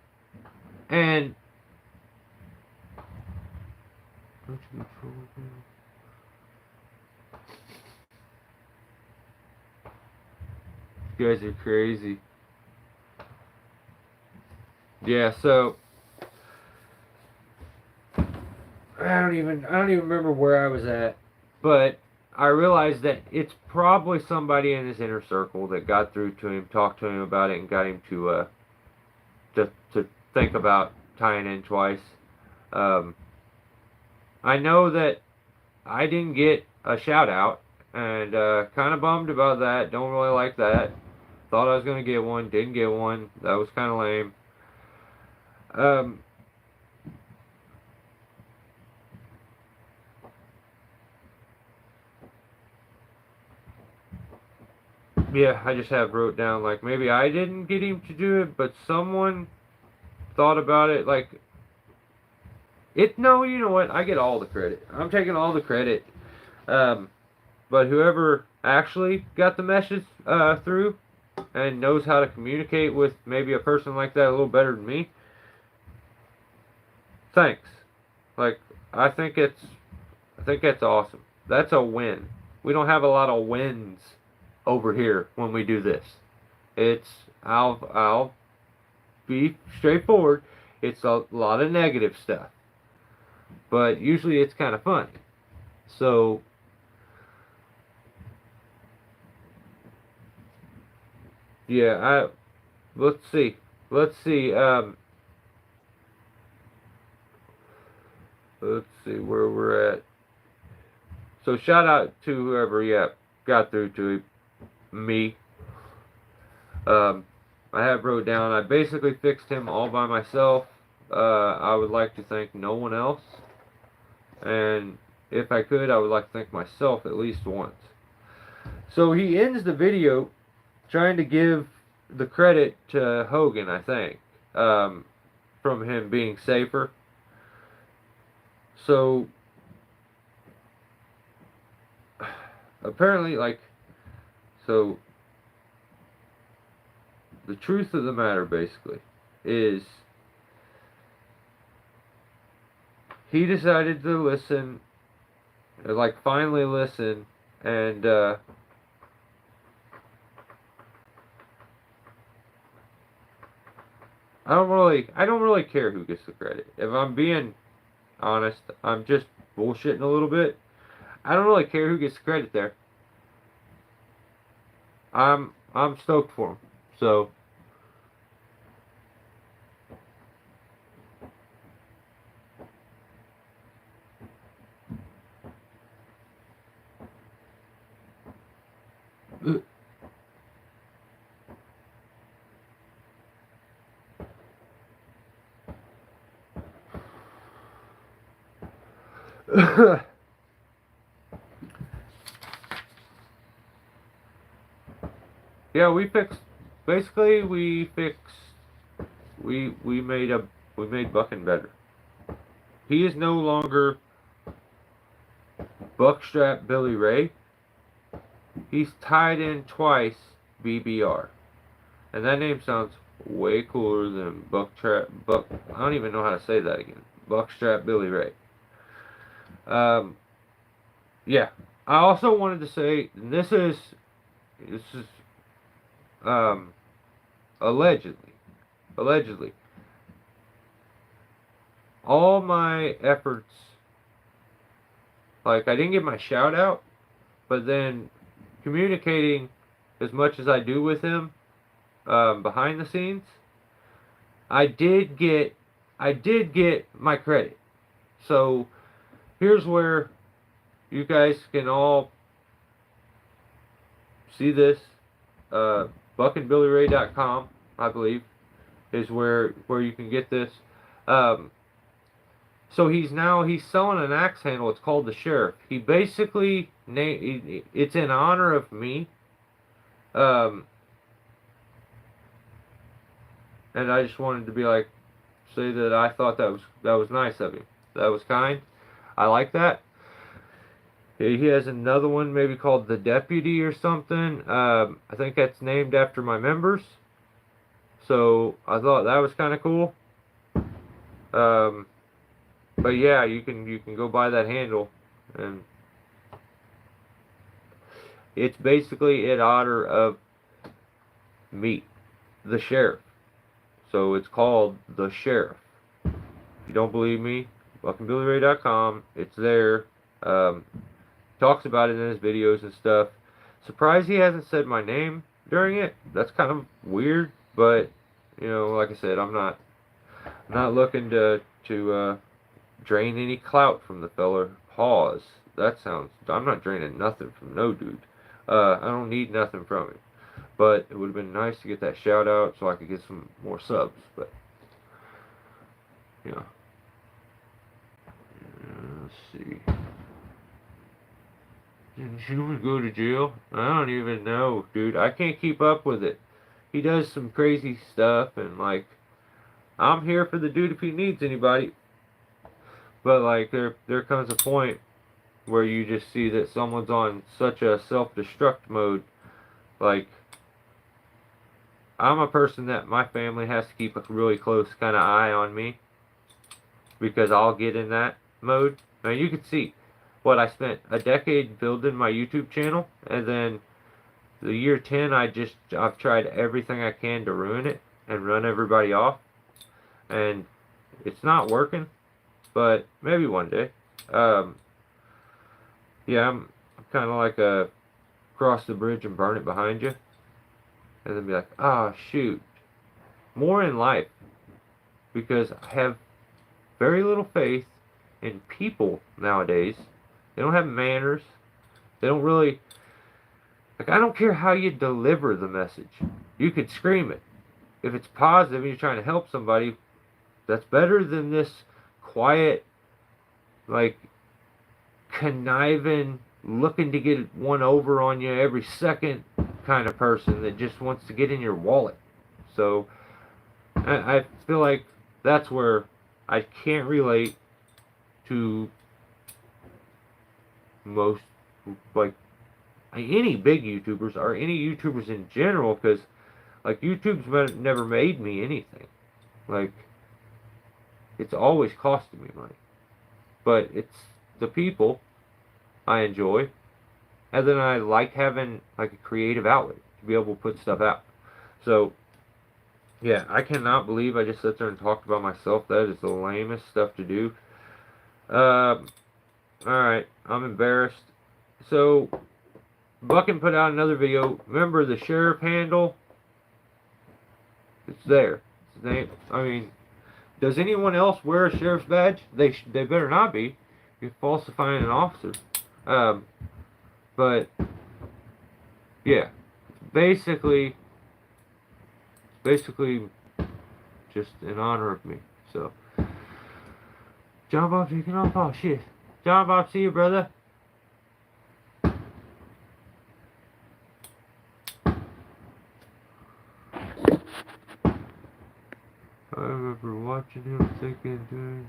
A: And you guys are crazy. Yeah, so I don't even remember where I was at, but I realized that it's probably somebody in his inner circle that got through to him, talked to him about it, and got him to think about tying in twice. I know that I didn't get a shout out, and kind of bummed about that. Don't really like that. Thought I was gonna get one, didn't get one. That was kind of lame. Yeah, I just have wrote down like maybe I didn't get him to do it, but someone thought about it. Like it. No, you know what? I get all the credit. I'm taking all the credit. But whoever actually got the message through and knows how to communicate with maybe a person like that a little better than me, thanks. Like I think that's awesome. That's a win. We don't have a lot of wins over here when we do this. It's I'll be straightforward. It's a lot of negative stuff, but usually it's kind of funny. So yeah, let's see. Let's see. Let's see where we're at. So shout out to whoever, yeah, got through to me. I have wrote down. I basically fixed him all by myself. I would like to thank no one else, and if I could, I would like to thank myself at least once. So he ends the video trying to give the credit to Hogan, I think, from him being safer. So apparently, so the truth of the matter basically is he decided to listen, finally listen, and I don't really care who gets the credit. If I'm being honest, I'm just bullshitting a little bit. I don't really care who gets the credit there. I'm stoked for him. So yeah, we fixed. Basically, we made a We made Bucking better. He is no longer Buckstrap Billy Ray. He's tied in twice BBR. And that name sounds way cooler than Buck. I don't even know how to say that again. Buckstrap Billy Ray. Yeah. I also wanted to say this is allegedly all my efforts. Like, I didn't get my shout out, but then communicating as much as I do with him behind the scenes, I did get my credit. So here's where you guys can all see this. buckandbillyray.com, I believe, is where you can get this. So he's selling an axe handle. It's called the Sheriff. He basically it's in honor of me. And I just wanted to be like, say that I thought that was nice of him. That was kind. I like that. He has another one maybe called the Deputy or something. I think that's named after my members. So I thought that was kind of cool. But yeah, you can go buy that handle, and it's basically in honor of me, the Sheriff. So it's called the Sheriff. If you don't believe me, buckandbillyray.com. It's there. Talks about it in his videos and stuff. Surprised he hasn't said my name during it. That's kind of weird, but you know, like I said, I'm not looking to drain any clout from the feller. Pause. I'm not draining nothing from no dude. I don't need nothing from him. But it would have been nice to get that shout out so I could get some more subs. But yeah. Let's see. Did Schumann go to jail? I don't even know, dude. I can't keep up with it. He does some crazy stuff, and like, I'm here for the dude if he needs anybody. But like, there comes a point where you just see that someone's on such a self-destruct mode. Like, I'm a person that my family has to keep a really close kind of eye on me, because I'll get in that mode. Now you can see what I spent a decade building my YouTube channel, and then the year 10 I've tried everything I can to ruin it and run everybody off, and it's not working. But maybe one day. Yeah, I'm kind of like a cross the bridge and burn it behind you, and then be like, oh shoot. More in life, because I have very little faith in people nowadays. They don't have manners. They don't really, like, I don't care how you deliver the message. You could scream it. If it's positive and you're trying to help somebody, that's better than this quiet, like, conniving, looking to get one over on you every second kind of person that just wants to get in your wallet. So I feel like that's where I can't relate to most, like, any big YouTubers or any YouTubers in general, because like, YouTube's never made me anything. Like, it's always costing me money. But it's the people I enjoy, and then I like having like a creative outlet to be able to put stuff out. So yeah, I cannot believe I just sat there and talked about myself. That is the lamest stuff to do. Alright, I'm embarrassed. So Buckin put out another video. Remember the Sheriff handle? It's there. It's name. I mean, does anyone else wear a sheriff's badge? They better not be. You're falsifying an officer. But yeah, basically just in honor of me. So John Bob taking off. Oh shit. John Bob, see you, brother. I remember watching him. Second.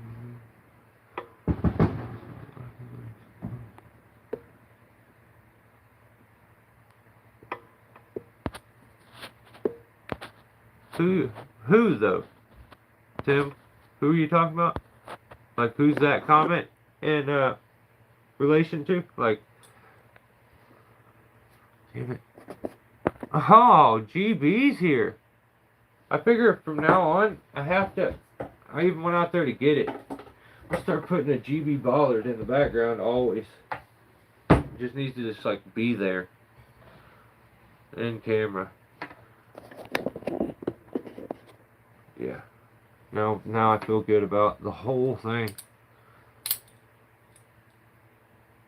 A: Who though? Tim, who are you talking about? Like, who's that comment in relation to? Like, damn it. Oh, GB's here. I figure from now on, I even went out there to get it. I start putting a GB bollard in the background always. It just needs to just like be there. In camera. Yeah. Now I feel good about the whole thing.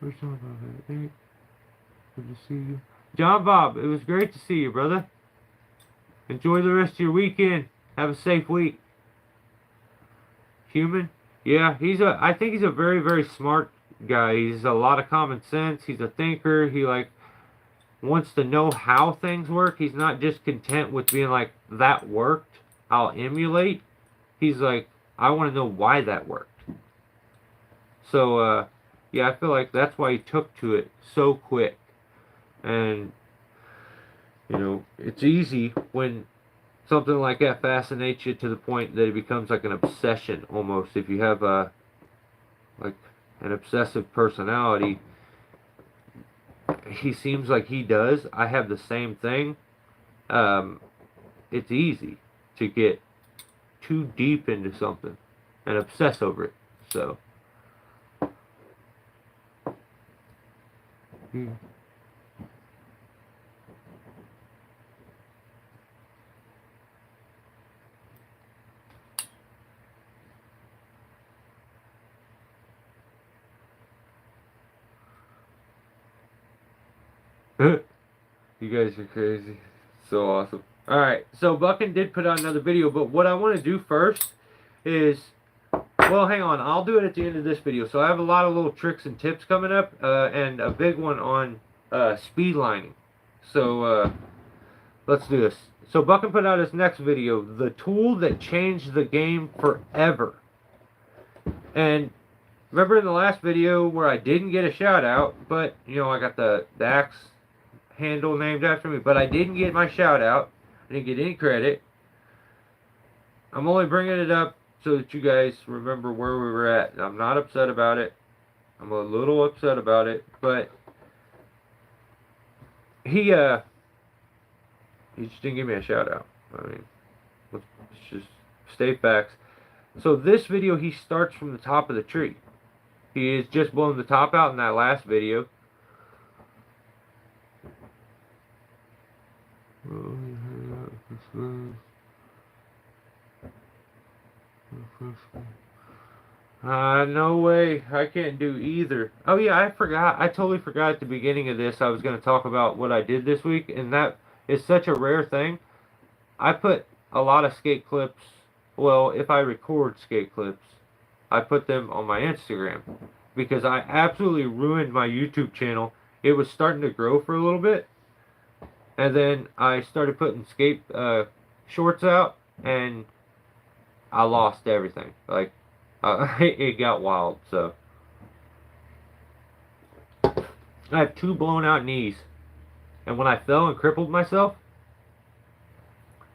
A: We're talking about that. Hey, good to see you. John Bob, it was great to see you, brother. Enjoy the rest of your weekend. Have a safe week. Human? Yeah, I think he's a very, very smart guy. He's a lot of common sense. He's a thinker. He wants to know how things work. He's not just content with being like, that worked, I'll emulate. He's like, I want to know why that worked. So, yeah, I feel like that's why he took to it so quick. And, it's easy when something like that fascinates you to the point that it becomes like an obsession almost. If you have like an obsessive personality, he seems like he does. I have the same thing. It's easy to get too deep into something and obsess over it. So. You guys are crazy. So awesome. Alright, so Buckin did put out another video, but what I want to do first is, well, hang on, I'll do it at the end of this video. So I have a lot of little tricks and tips coming up, and a big one on speed lining. So let's do this. So Buckin put out his next video, the tool that changed the game forever. And remember in the last video where I didn't get a shout out, but I got the axe handle named after me, but I didn't get my shout out. I didn't get any credit. I'm only bringing it up so that you guys remember where we were at. I'm not upset about it. I'm a little upset about it, but he just didn't give me a shout out. I mean, let's just state facts. So this video, he starts from the top of the tree. He is just blowing the top out in that last video. No way. I can't do either. Oh yeah, I forgot. I totally forgot at the beginning of this I was going to talk about what I did this week, and that is such a rare thing. I put a lot of skate clips, well, if I record skate clips, I put them on my Instagram, because I absolutely ruined my YouTube channel. It was starting to grow for a little bit, and then I started putting skate shorts out, and I lost everything. Like, it got wild. So I have 2 blown out knees, and when I fell and crippled myself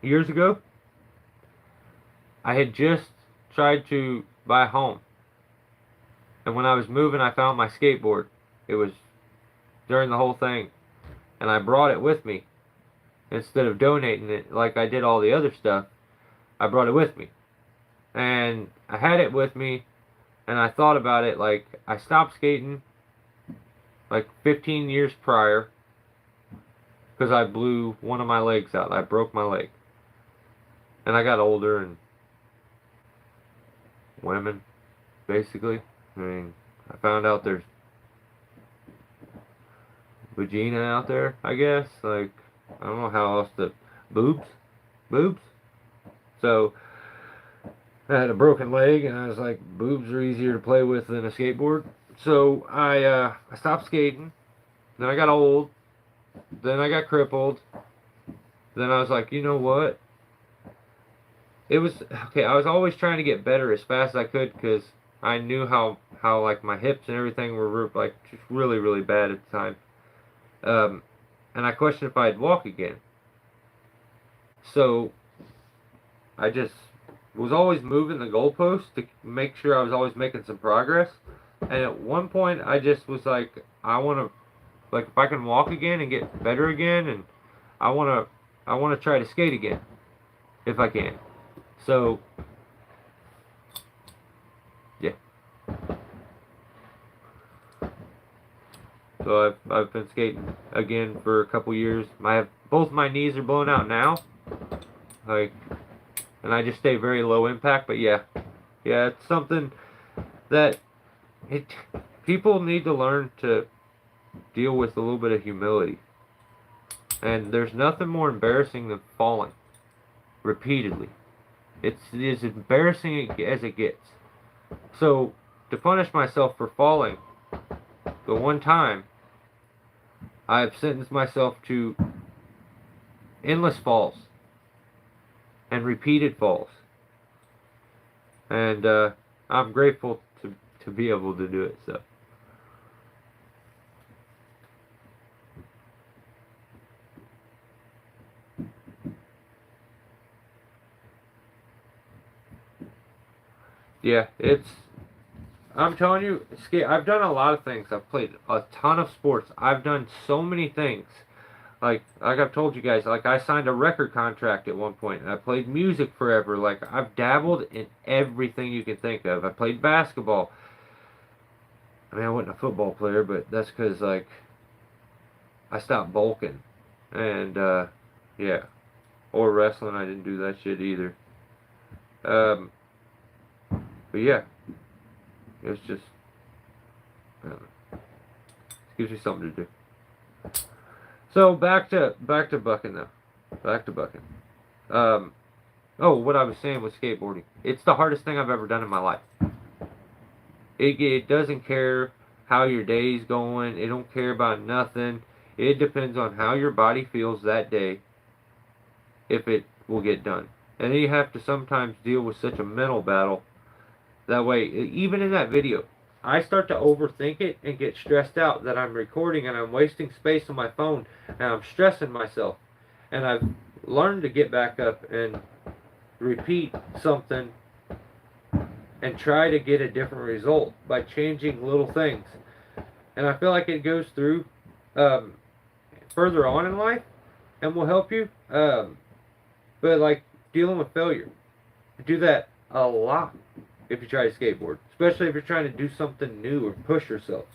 A: years ago, I had just tried to buy a home, and when I was moving, I found my skateboard. It was during the whole thing, and I brought it with me. Instead of donating it like I did all the other stuff, I brought it with me. And I had it with me, and I thought about it, like, I stopped skating like 15 years prior because I blew one of my legs out. I broke my leg. And I got older, and women, basically. I mean, I found out there's vagina out there, I guess. Like, I don't know how else to... Boobs? So, I had a broken leg, and I was like, boobs are easier to play with than a skateboard. So, I stopped skating. Then I got old. Then I got crippled. Then I was like, you know what? it was okay. I was always trying to get better as fast as I could because I knew how like my hips and everything were like just really really bad at the time. Um, and I questioned if I'd walk again. So I just was always moving the goalpost to make sure I was always making some progress. And at one point, I just was like, I want to like if I can walk again and get better again, and I want I want to try to skate again if I can. So yeah. So I've been skating again for a couple years. Both my knees are blown out now. Like, and I just stay very low impact. But yeah, yeah, it's something that it people need to learn to deal with a little bit of humility. And there's nothing more embarrassing than falling repeatedly. It's as embarrassing as it gets. So to punish myself for falling the one time, I've sentenced myself to endless falls and repeated falls. And I'm grateful to be able to do it. So yeah, I'm telling you, skate. I've done a lot of things. I've played a ton of sports. I've done so many things. Like I've told you guys, like I signed a record contract at one point, and I played music forever. Like I've dabbled in everything you can think of. I played basketball. I mean, I wasn't a football player, but that's because like I stopped bulking, and yeah, or wrestling. I didn't do that shit either. Um, but yeah, it was just I don't know, it gives you something to do. So back to bucking though. Back to bucking. Um, oh, what I was saying was skateboarding. It's the hardest thing I've ever done in my life. It doesn't care how your day's going. It don't care about nothing. It depends on how your body feels that day if it will get done. And then you have to sometimes deal with such a mental battle. That way, even in that video, I start to overthink it and get stressed out that I'm recording and I'm wasting space on my phone and I'm stressing myself. And I've learned to get back up and repeat something and try to get a different result by changing little things. And I feel like it goes through um, further on in life and will help you. But like dealing with failure, do that a lot if you try to skateboard, especially if you're trying to do something new or push yourself.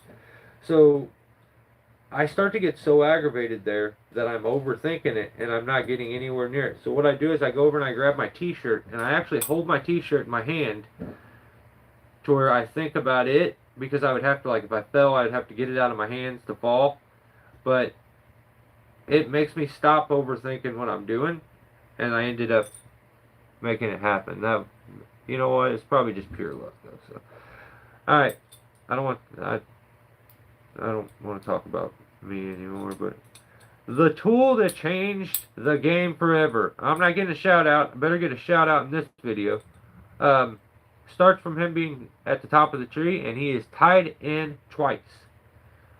A: So I start to get so aggravated there that I'm overthinking it and I'm not getting anywhere near it. So what I do is I go over and I grab my t-shirt and I actually hold my t-shirt in my hand to where I think about it, because I would have to, like, if I fell, I'd have to get it out of my hands to fall. But it makes me stop overthinking what I'm doing, and I ended up making it happen. Now, you know what? It's probably just pure luck, though. So, all right, I don't want to talk about me anymore, but the tool that changed the game forever. I'm not getting a shout out. I better get a shout out in this video. Um, Starts from him being at the top of the tree, and he is tied in twice.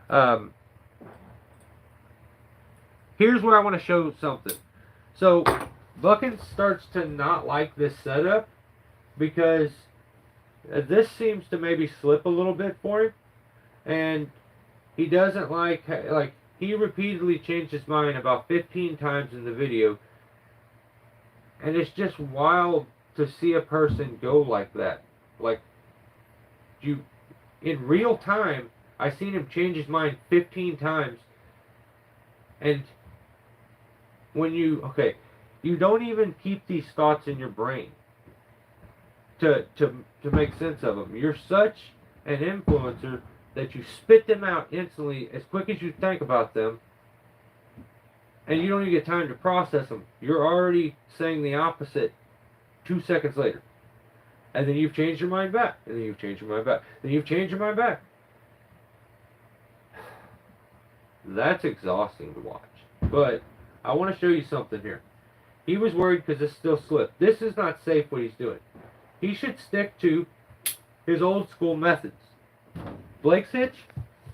A: Um, Here's where I want to show something. So, Bucking starts to not like this setup because this seems to maybe slip a little bit for him, and he doesn't like he repeatedly changed his mind about 15 times in the video, and it's just wild to see a person go like that. Like, you, in real time, I seen him change his mind 15 times, and you don't even keep these thoughts in your brain to make sense of them. You're such an influencer that you spit them out instantly as quick as you think about them, and you don't even get time to process them. You're already saying the opposite 2 seconds later. And then you've changed your mind back. And then you've changed your mind back. Then you've changed your mind back. That's exhausting to watch. But I want to show you something here. He was worried because it still slipped. This is not safe what he's doing. He should stick to his old school methods. Blake's hitch,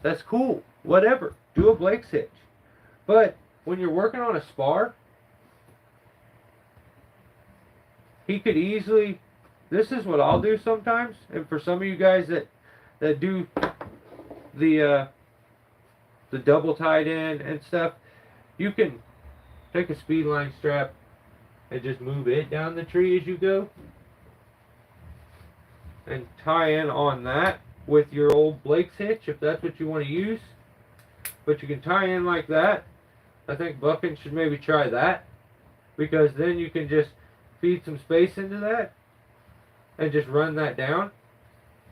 A: that's cool. Whatever. Do a Blake's hitch. But when you're working on a spar, he could easily, this is what I'll do sometimes, and for some of you guys that do the double tied in and stuff, you can take a speed line strap and just move it down the tree as you go and tie in on that with your old Blake's hitch if that's what you want to use. But you can tie in like that. I think Bucking should maybe try that, because then you can just feed some space into that and just run that down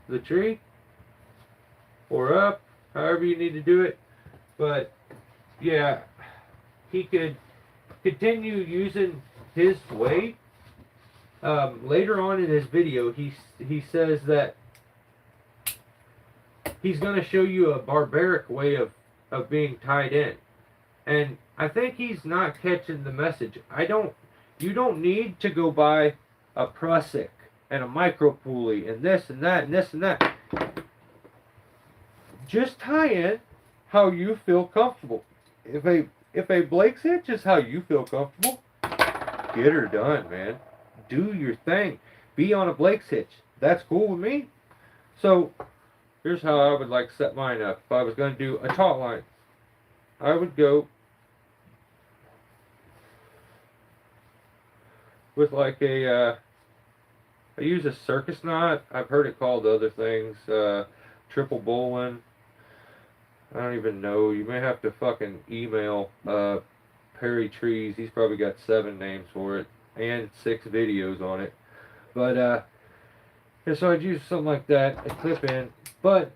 A: the tree or up, however you need to do it. But yeah, he could continue using his way. Later on in his video, he says that he's going to show you a barbaric way of being tied in. And I think he's not catching the message. You don't need to go buy a prusik and a micro pulley and this and that and this and that. Just tie in how you feel comfortable. If a Blake's hitch is how you feel comfortable, get her done, man. Do your thing. Be on a Blake's hitch. That's cool with me. So here's how I would like set mine up. If I was going to do a taut line, I would go with like I use a circus knot. I've heard it called other things. Triple bowline. I don't even know. You may have to fucking email Perry Trees. He's probably got 7 names for it and 6 videos on it. But yeah, so I'd use something like that, a clip in. But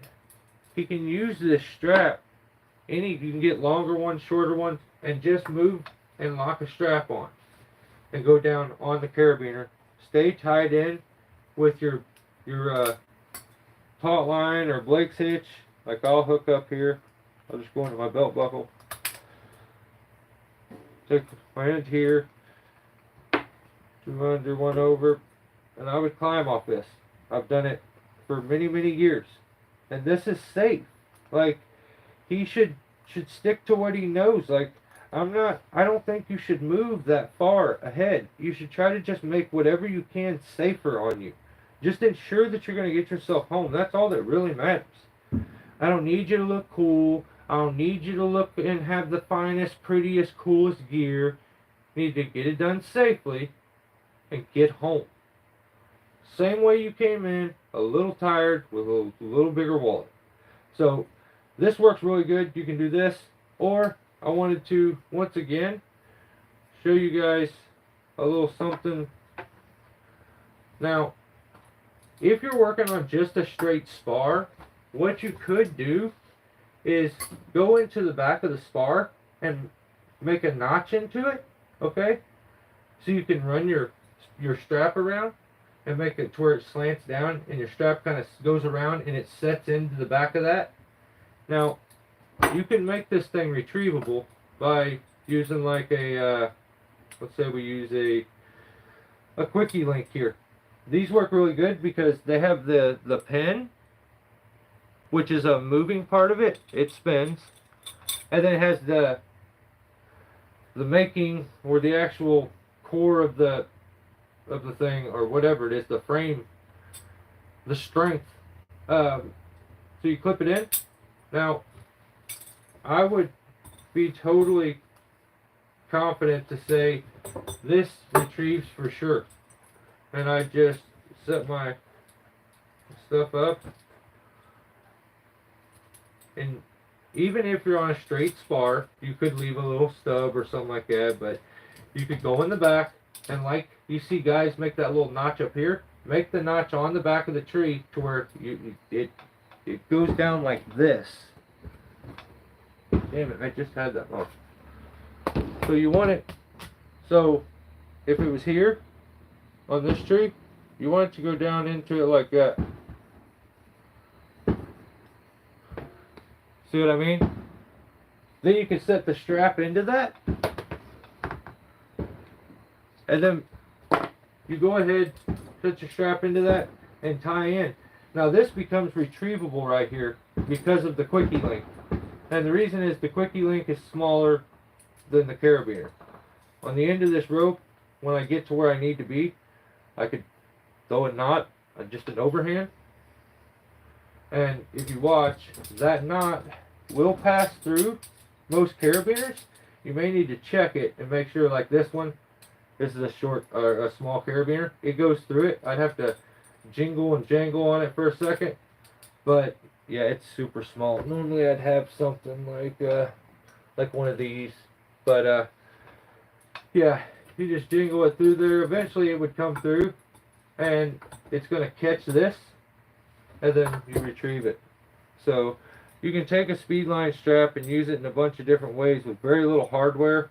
A: he can use this strap. You can get longer ones, shorter ones, and just move and lock a strap on and go down on the carabiner. Stay tied in with your taut line or Blake's hitch. Like I'll hook up here. I'll just go into my belt buckle. Take my end here. 2 under, 1 over. And I would climb off this. I've done it for many, many years. And this is safe. Like, he should stick to what he knows. Like, I don't think you should move that far ahead. You should try to just make whatever you can safer on you. Just ensure that you're going to get yourself home. That's all that really matters. I don't need you to look cool. I don't need you to look and have the finest, prettiest, coolest gear. You need to get it done safely and get home. Same way you came in, a little tired with a little bigger wallet. So this works really good. You can do this, or I wanted to once again show you guys a little something. Now, if you're working on just a straight spar, what you could do is go into the back of the spar and make a notch into it, okay? So you can run your strap around and make it to where it slants down and your strap kind of goes around and it sets into the back of that. Now, you can make this thing retrievable by using like a, let's say we use a quickie link here. These work really good because they have the pin, which is a moving part of it. It spins. And then it has the making, or the actual core of the thing, or whatever it is, the frame, the strength. So you clip it in. Now, I would be totally confident to say this retrieves for sure. And I just set my stuff up. And even if you're on a straight spar, you could leave a little stub or something like that, but you could go in the back, and like you see guys make that little notch up here, make the notch on the back of the tree to where it goes down like this. Damn it, I just had that wrong. So you want it, so if it was here on this tree, you want it to go down into it like that. See what I mean? Then you can set the strap into that And then you go ahead, put your strap into that, and tie in. Now this becomes retrievable right here because of the quickie link. And the reason is the quickie link is smaller than the carabiner. On the end of this rope, when I get to where I need to be, I could throw a knot, just an overhand. And if you watch, that knot will pass through most carabiners. You may need to check it and make sure, like this one, this is a short or a small carabiner. It goes through it. I'd have to jingle and jangle on it for a second, but yeah, it's super small. Normally I'd have something like one of these, but yeah, you just jingle it through there. Eventually it would come through, and it's gonna catch this, and then you retrieve it. So you can take a speedline strap and use it in a bunch of different ways with very little hardware.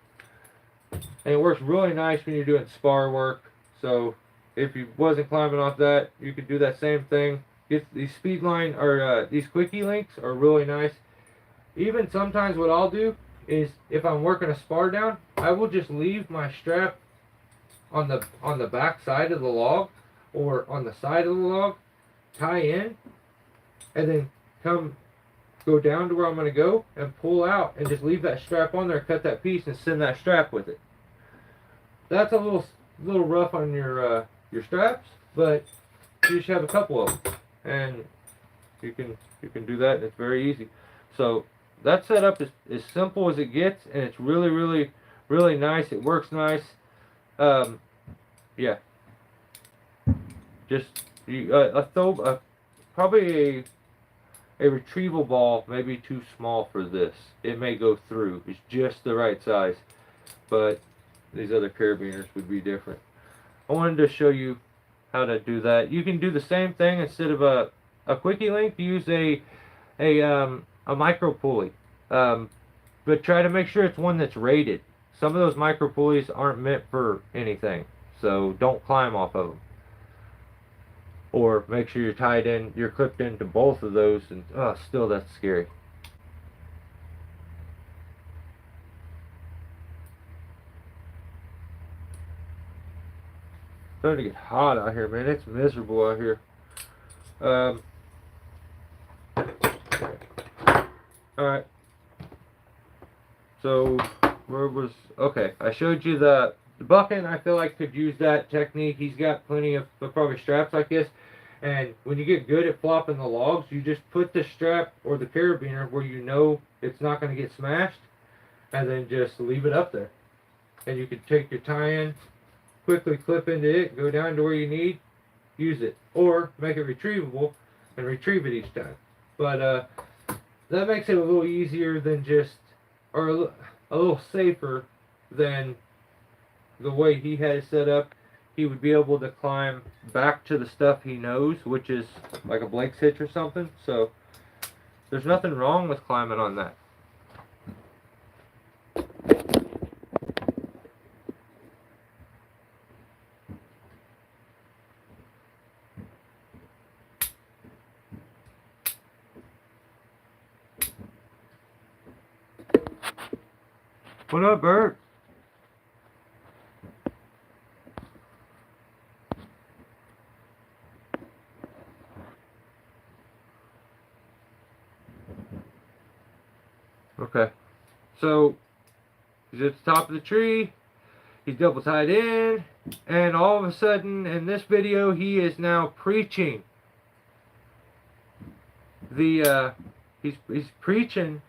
A: And it works really nice when you're doing spar work. So if you wasn't climbing off that, you could do that same thing. These speedline or these quickie links are really nice. Even sometimes what I'll do is if I'm working a spar down, I will just leave my strap on the back side of the log or on the side of the log, tie in, and then go down to where I'm going to go and pull out and just leave that strap on there, cut that piece, and send that strap with it. That's a little rough on your straps, but you should have a couple of them, and you can do that, and it's very easy. So that setup is as simple as it gets, and it's really nice. It works nice. Yeah, just probably a retrieval ball may be too small for this. It may go through. It's just the right size, but these other carabiners would be different. I wanted to show you how to do that. You can do the same thing. Instead of a quickie link, use a micro pulley, but try to make sure it's one that's rated. Some of those micro pulleys aren't meant for anything, so don't climb off of them. Or make sure you're clipped into both of those, and still that's scary. It's starting to get hot out here, man. It's miserable out here. Alright. So, okay, I showed you the Bucking, I feel like, could use that technique. He's got plenty of probably straps like this. And when you get good at flopping the logs, you just put the strap or the carabiner where you know it's not going to get smashed, and then just leave it up there. And you can take your tie-in, quickly clip into it, go down to where you need, use it. Or make it retrievable and retrieve it each time. But that makes it a little easier than just, or a little safer than the way he had it set up. He would be able to climb back to the stuff he knows, which is like a Blake's hitch or something. So there's nothing wrong with climbing on that. What up, Bert? Okay, so he's at the top of the tree, he's double tied in, and all of a sudden in this video he is now preaching the he's preaching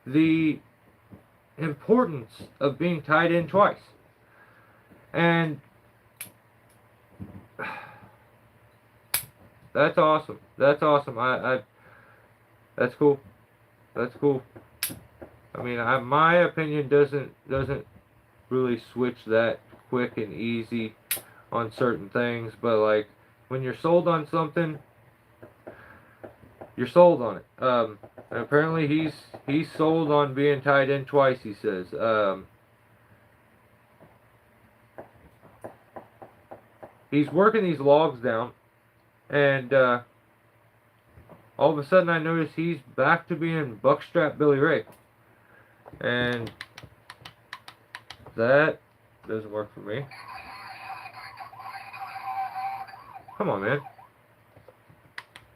A: the importance of being tied in twice. And that's awesome. That's awesome. That's cool. That's cool. I mean, my opinion doesn't really switch that quick and easy on certain things, but like when you're sold on something, you're sold on it. And apparently he's sold on being tied in twice, he says. He's working these logs down, and all of a sudden I notice he's back to being buckstrap Billy Ray. And that Doesn't work for me. Come on, man.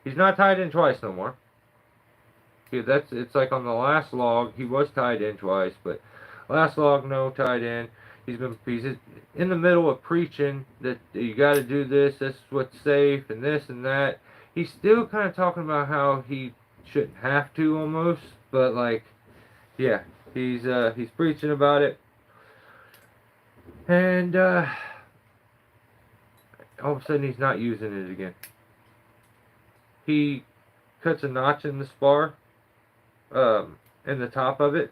A: He's not tied in twice no more. Yeah, it's like on the last log, he was tied in twice, but last log, no tied in. He's in the middle of preaching that you got to do this, this is what's safe, and this and that. He's still kind of talking about how he shouldn't have to almost, but like, yeah, he's preaching about it, and all of a sudden he's not using it again. He cuts a notch in the spar, in the top of it.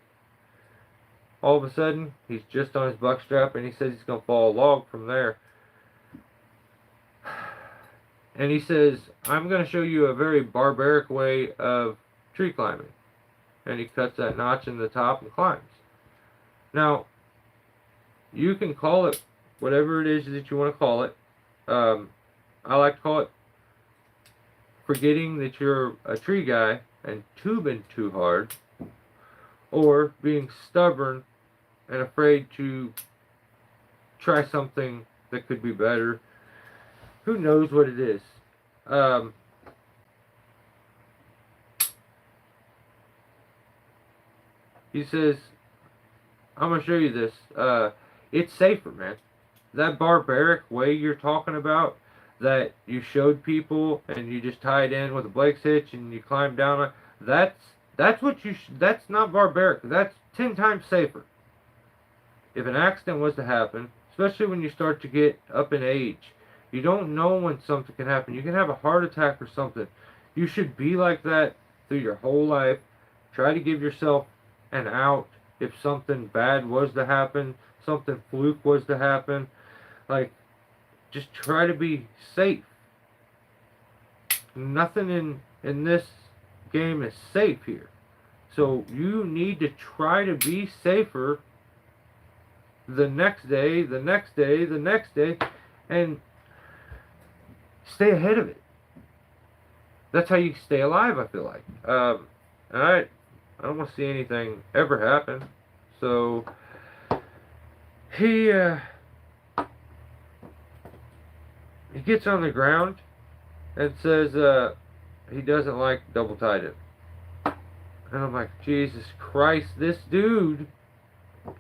A: All of a sudden, he's just on his buck strap, and he says he's going to fall a log from there. And he says, I'm going to show you a very barbaric way of tree climbing. And he cuts that notch in the top and climbs. Now, you can call it whatever it is that you want to call it. I like to call it forgetting that you're a tree guy and tubing too hard, or being stubborn and afraid to try something that could be better. Who knows what it is? He says, I'm going to show you this. It's safer, man. That barbaric way you're talking about, that you showed people and you just tied in with a Blake's hitch and you climb down, that's what that's not barbaric. That's 10 times safer. If an accident was to happen, especially when you start to get up in age, you don't know when something can happen. You can have a heart attack or something. You should be like that through your whole life. Try to give yourself an out if something bad was to happen, something fluke was to happen. Like, just try to be safe. Nothing in this game is safe here. So you need to try to be safer the next day, the next day, the next day, and stay ahead of it. That's how you stay alive, I feel like. And I don't want to see anything ever happen. So he gets on the ground and says he doesn't like double-tided. And I'm like, Jesus Christ, this dude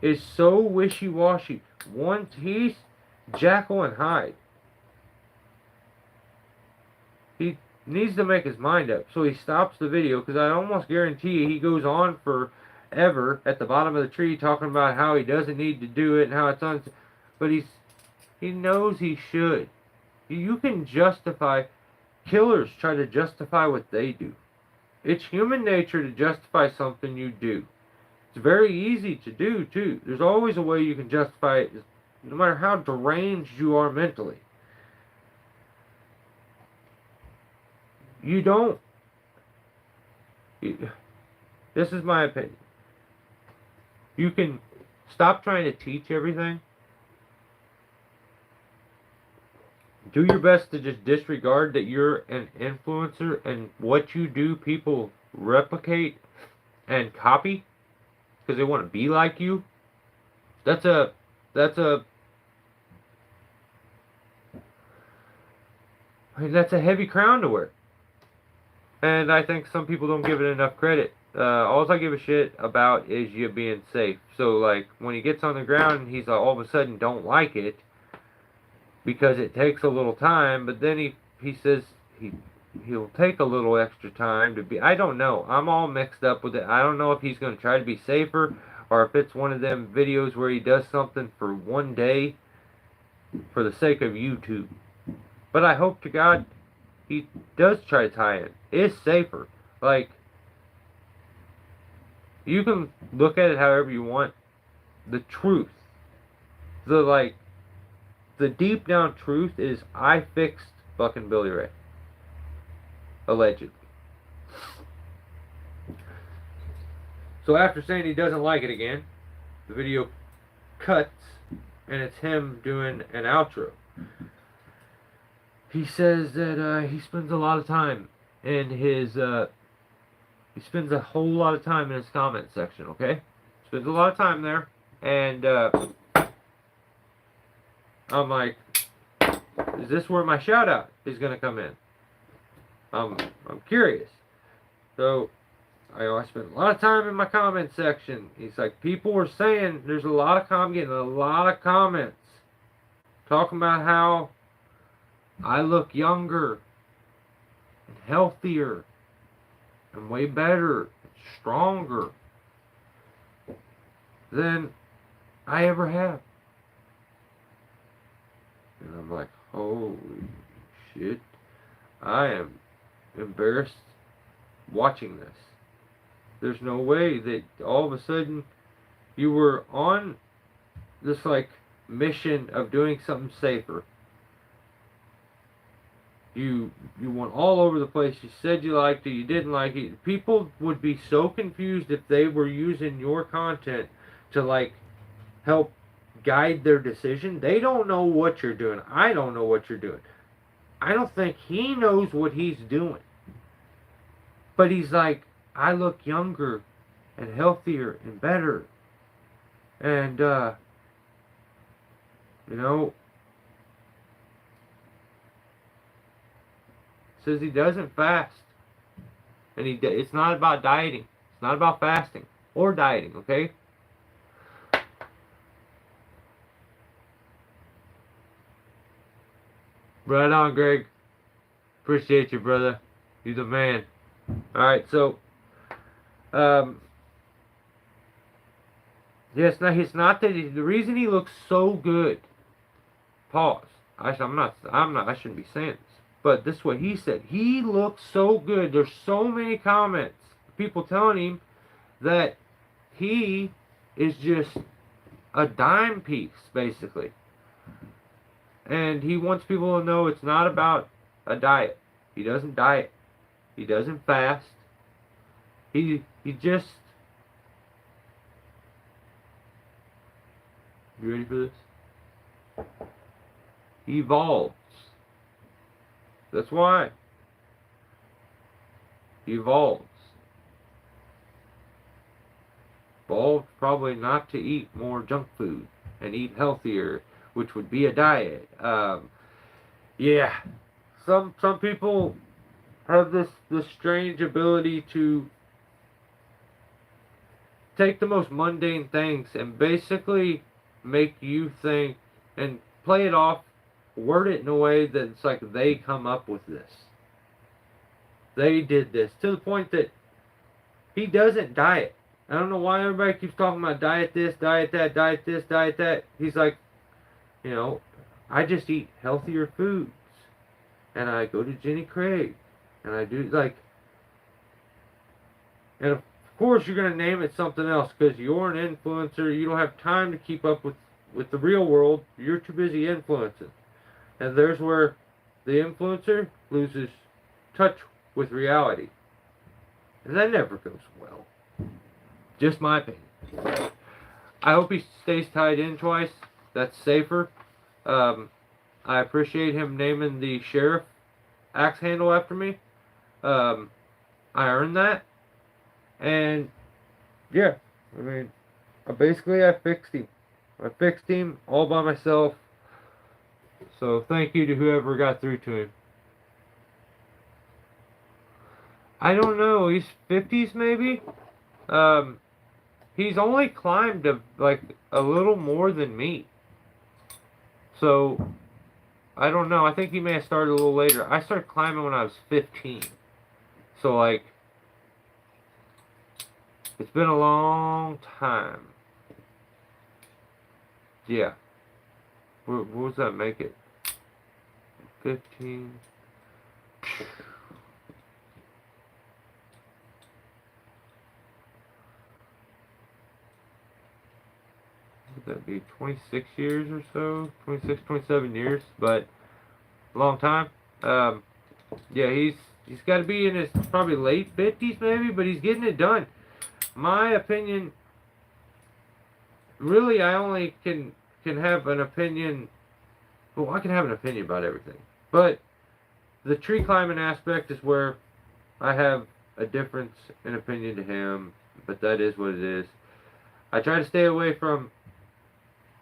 A: is so wishy-washy. He's Jekyll and Hyde. He needs to make his mind up. So he stops the video, because I almost guarantee he goes on forever at the bottom of the tree talking about how he doesn't need to do it and how it's but he knows he should. You can justify, killers try to justify what they do. It's human nature to justify something you do. It's very easy to do, too. There's always a way you can justify it, no matter how deranged you are mentally. You don't. This is my opinion. You can stop trying to teach everything. Do your best to just disregard that you're an influencer and what you do people replicate and copy because they want to be like you. That's a heavy crown to wear. And I think some people don't give it enough credit. All I give a shit about is you being safe. So like when he gets on the ground, he's all of a sudden don't like it because it takes a little time. But then he says he'll take a little extra time to be. I don't know. I'm all mixed up with it. I don't know if he's going to try to be safer or if it's one of them videos where he does something for one day for the sake of YouTube. But I hope to God he does try to tie it. It's safer. Like, you can look at it however you want. The truth, the deep down truth is I fixed fucking Billy Ray. Allegedly. So after saying he doesn't like it again, the video cuts and it's him doing an outro. He says that he spends a lot of time in his, he spends a whole lot of time in his comment section, okay? Spends a lot of time there, and I'm like, is this where my shout out is gonna come in? I'm curious. So I spent a lot of time in my comment section. He's like, people were saying there's a lot of getting a lot of comments talking about how I look younger and healthier and way better and stronger than I ever have. And I'm like, holy shit. I am embarrassed watching this. There's no way that all of a sudden you were on this like mission of doing something safer. You went all over the place. You said you liked it, you didn't like it. People would be so confused if they were using your content to like help guide their decision. They don't know what you're doing. I don't know what you're doing. I don't think he knows what he's doing. But he's like, I look younger and healthier and better. And, you know, says he doesn't fast. And it's not about dieting. It's not about fasting or dieting, okay? Right on, Greg. Appreciate you, brother. You're the man. Alright, so, yes, it's not that the reason he looks so good. Pause. I shouldn't be saying this. But this is what he said. He looks so good. There's so many comments. People telling him that he is just a dime piece, basically. And he wants people to know it's not about a diet. He doesn't diet. He doesn't fast. He just... You ready for this? He evolves. That's why. He evolves. Evolved probably not to eat more junk food and eat healthier, which would be a diet. Yeah. Some people have this strange ability to take the most mundane things and basically make you think and play it off, word it in a way that it's like they come up with this. They did this. To the point that he doesn't diet. I don't know why everybody keeps talking about diet this, diet that, diet this, diet that. He's like, you know, I just eat healthier foods. And I go to Jenny Craig. And I do, like... And of course you're going to name it something else because you're an influencer. You don't have time to keep up with the real world. You're too busy influencing. And there's where the influencer loses touch with reality. And that never goes well. Just my opinion. I hope he stays tied in twice. That's safer. I appreciate him naming the sheriff axe handle after me. I earned that. And, yeah. I mean, basically I fixed him. I fixed him all by myself. So thank you to whoever got through to him. I don't know. He's 50s maybe? He's only climbed like a little more than me. So, I don't know. I think he may have started a little later. I started climbing when I was 15. So, like, it's been a long time. Yeah. What does that make it? 15. Would that be 26 years or so? 26, 27 years, but a long time. Yeah, he's got to be in his probably late 50s maybe, but he's getting it done. My opinion, really, I only can have an opinion. Well, I can have an opinion about everything, but the tree climbing aspect is where I have a difference in opinion to him, but that is what it is. I try to stay away from,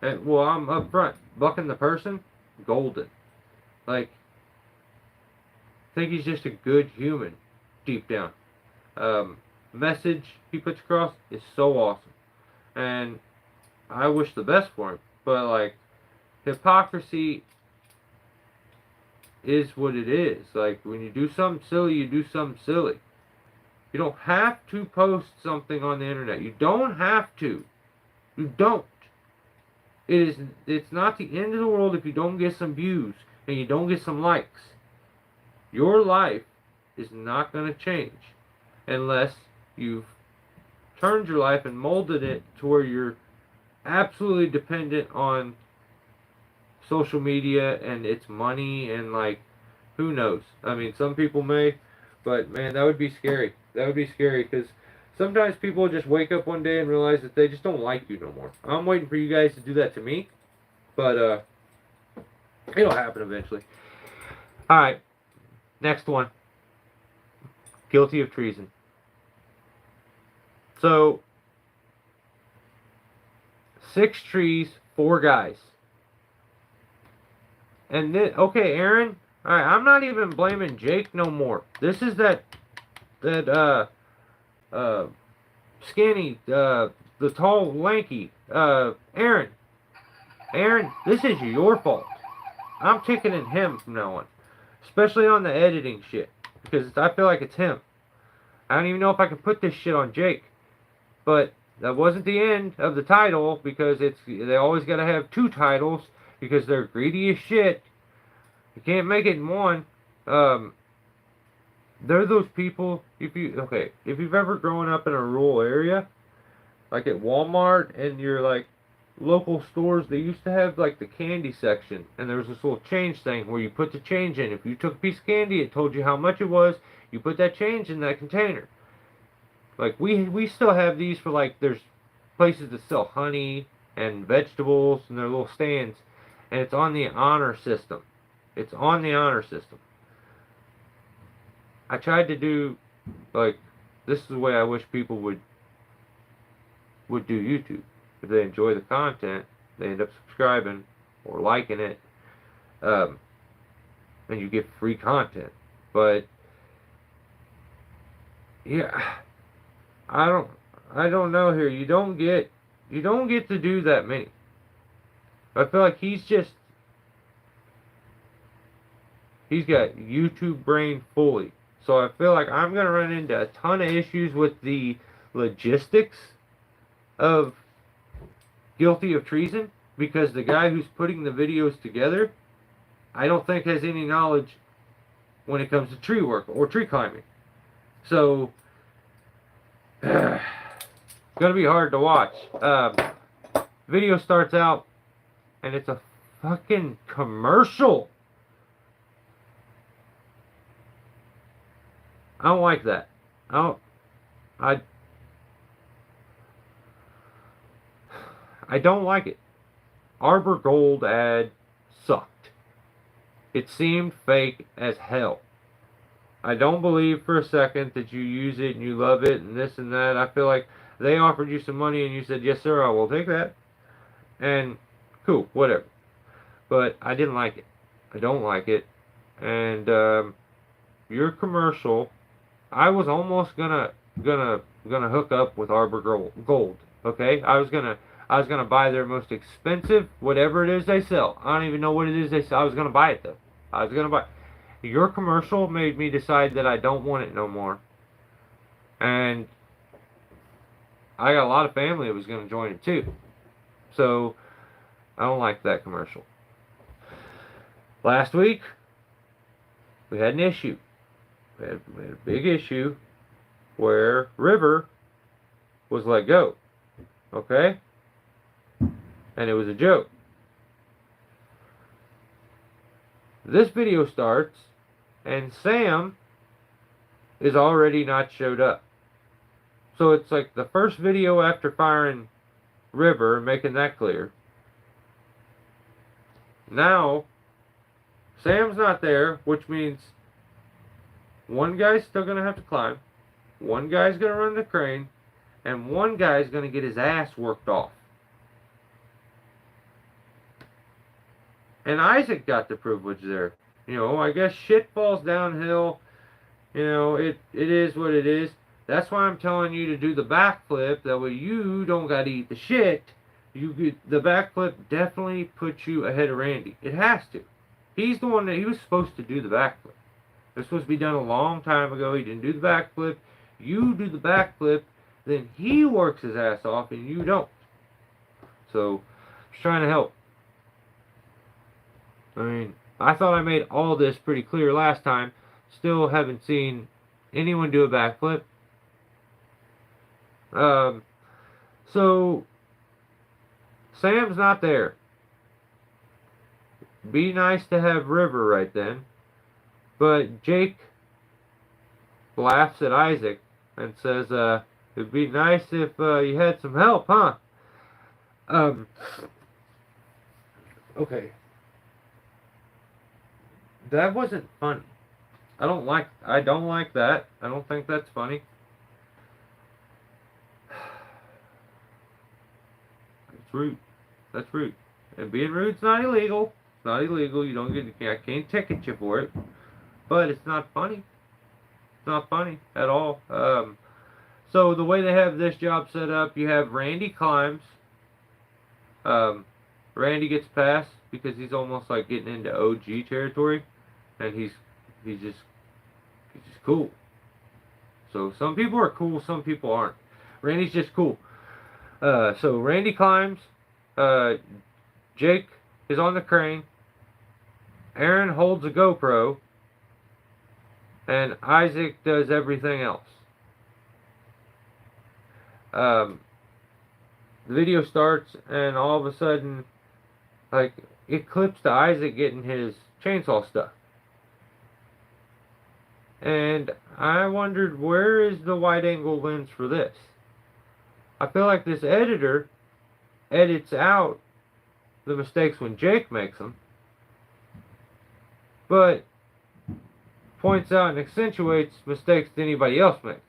A: well, I'm up front. bucking the person, golden. Like, I think he's just a good human, deep down. Message he puts across is so awesome. And I wish the best for him. But, like, hypocrisy is what it is. Like, when you do something silly, you do something silly. You don't have to post something on the internet. You don't have to. You don't. It's not the end of the world if you don't get some views and you don't get some likes. Your life is not going to change unless you've turned your life and molded it to where you're absolutely dependent on social media and its money and, like, who knows. I mean, some people may, but man, that would be scary. That would be scary because sometimes people just wake up one day and realize that they just don't like you no more. I'm waiting for you guys to do that to me, but it'll happen eventually. All right, next one. Guilty of treason. So, 6 trees, 4 guys. And then, okay, Aaron. All right, I'm not even blaming Jake no more. This is that skinny, the tall, lanky, Aaron. Aaron, this is your fault. I'm ticketing him from now on, especially on the editing shit, because I feel like it's him. I don't even know if I can put this shit on Jake, but that wasn't the end of the title, because they always gotta have 2 titles because they're greedy as shit. You can't make it in one. They're those people. If you've ever grown up in a rural area, like at Walmart and your like local stores, they used to have like the candy section, and there was this little change thing where you put the change in. If you took a piece of candy, it told you how much it was. You put that change in that container. Like we still have these for, like, there's places that sell honey and vegetables and their little stands, and it's on the honor system. It's on the honor system. I tried to do, like, this is the way I wish people would do YouTube. If they enjoy the content, they end up subscribing or liking it, and you get free content. But yeah, I don't know here. You don't get to do that many. I feel like he's got YouTube brain fully. So I feel like I'm going to run into a ton of issues with the logistics of Guilty of Treason, because the guy who's putting the videos together, I don't think has any knowledge when it comes to tree work or tree climbing. So, it's going to be hard to watch. Video starts out and it's a fucking commercial. I don't like that. I don't like it. Arbor Gold ad sucked. It seemed fake as hell. I don't believe for a second that you use it and you love it and this and that. I feel like they offered you some money and you said, yes sir, I will take that. And cool, whatever. But I didn't like it. I don't like it. And your commercial, I was almost gonna hook up with Arbor Gold. Okay, I was gonna buy their most expensive whatever it is they sell. I don't even know what it is they sell. I was gonna buy it though. I was gonna buy it. Your commercial made me decide that I don't want it no more. And I got a lot of family that was gonna join it too. So I don't like that commercial. Last week we had an issue. We had a big issue where River was let go. Okay? And it was a joke. This video starts and Sam is already not showed up. So it's like the first video after firing River, making that clear. Now Sam's not there, which means one guy's still going to have to climb, one guy's going to run the crane, and one guy's going to get his ass worked off. And Isaac got the privilege there. You know, I guess shit falls downhill. You know, it is what it is. That's why I'm telling you to do the backflip. That way you don't got to eat the shit. You get the backflip definitely puts you ahead of Randy. It has to. He's the one that he was supposed to do the backflip. It was supposed to be done a long time ago. He didn't do the backflip. You do the backflip, then he works his ass off and you don't. So, just trying to help. I mean, I thought I made all this pretty clear last time. Still haven't seen anyone do a backflip. So, Sam's not there. Be nice to have River right then. But Jake laughs at Isaac and says, it'd be nice if you had some help, huh? Okay. That wasn't funny. I don't like that. I don't think that's funny. It's rude. That's rude. And being rude's not illegal. It's not illegal. You don't get. I can't ticket you for it. But it's not funny. It's not funny at all. So the way they have this job set up, you have Randy climbs. Randy gets past because he's almost like getting into OG territory, and he's just cool. So some people are cool, some people aren't. Randy's just cool. So Randy climbs. Jake is on the crane. Aaron holds a GoPro. And Isaac does everything else. The video starts, and all of a sudden, like, it clips to Isaac getting his chainsaw stuff. And I wondered, where is the wide angle lens for this? I feel like this editor edits out the mistakes when Jake makes them, but points out and accentuates mistakes that anybody else makes.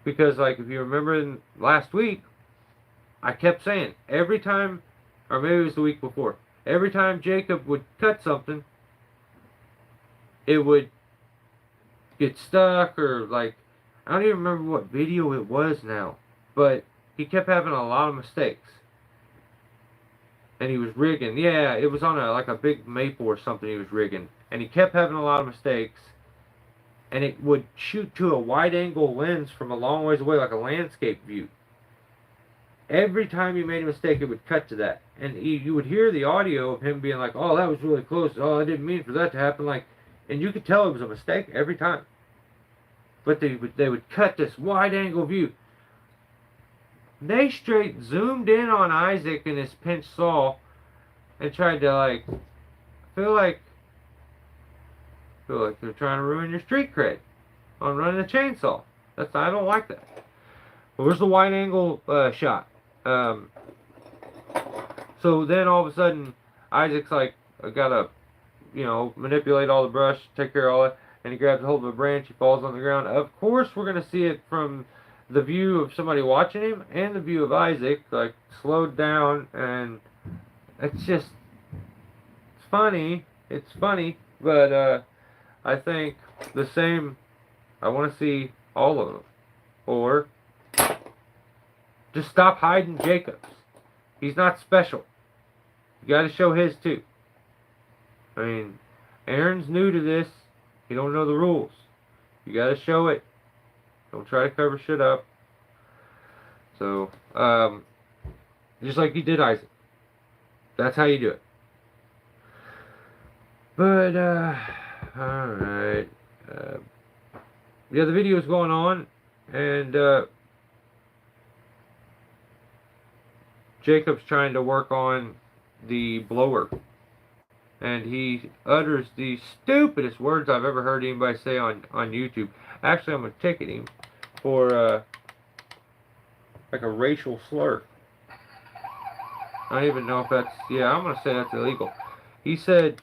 A: Because, like, if you remember last week, I kept saying, every time, or maybe it was the week before, every time Jacob would cut something, it would get stuck, or, like, I don't even remember what video it was now, but he kept having a lot of mistakes. And he was rigging. Yeah, it was on like a big maple or something he was rigging. And he kept having a lot of mistakes. And it would shoot to a wide angle lens from a long ways away, like a landscape view. Every time he made a mistake, it would cut to that. And you would hear the audio of him being like, oh, that was really close. Oh, I didn't mean for that to happen. Like, and you could tell it was a mistake every time. But they would cut this wide angle view. They straight zoomed in on Isaac and his pinch saw and tried to, like, feel like they're trying to ruin your street cred on running a chainsaw. I don't like that. Well, where's the wide angle shot? So then all of a sudden Isaac's like, I gotta, manipulate all the brush, take care of all that, and he grabs a hold of a branch, he falls on the ground. Of course we're gonna see it from the view of somebody watching him and the view of Isaac, like, slowed down, and it's funny, but I think the same, I want to see all of them, or just stop hiding Jacobs. He's not special. You got to show his too. I mean, Aaron's new to this, he don't know the rules. You got to show it. Don't try to cover shit up. So, just like you did Isaac. That's how you do it. But, alright. Yeah, the video's going on, and, Jacob's trying to work on the blower. And he utters the stupidest words I've ever heard anybody say on YouTube. Actually, I'm going to ticket him for, like a racial slur. I don't even know if that's, yeah, I'm going to say that's illegal. He said,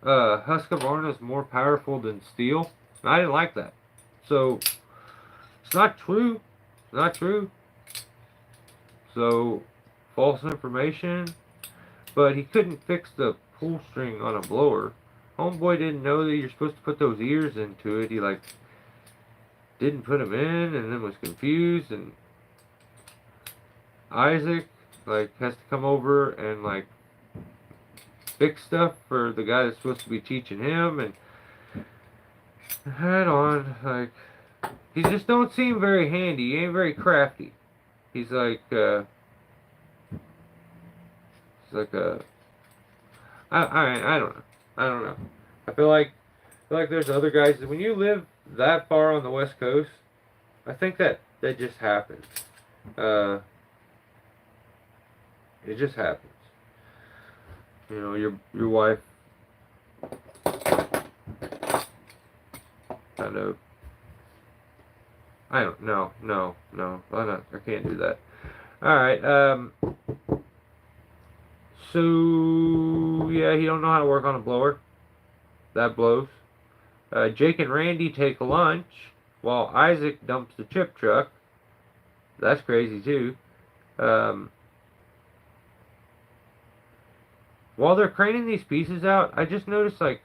A: Husqvarna is more powerful than steel. And I didn't like that. So, it's not true. It's not true. So, false information. but he couldn't fix the pull string on a blower. Homeboy didn't know that you're supposed to put those ears into it. He like didn't put them in, and then was confused. And Isaac like has to come over and like fix stuff for the guy that's supposed to be teaching him. And head on, like he just don't seem very handy. He ain't very crafty. He's like he's like a I don't know. I don't know. I feel like there's other guys that when you live that far on the West Coast, I think that just happens. Uh, it just happens. You know, your wife kind of. I don't. No. I can't do that. All right. So yeah, he don't know how to work on a blower. That blows. Jake and Randy take lunch while Isaac dumps the chip truck. That's crazy too. While they're craning these pieces out, I just noticed like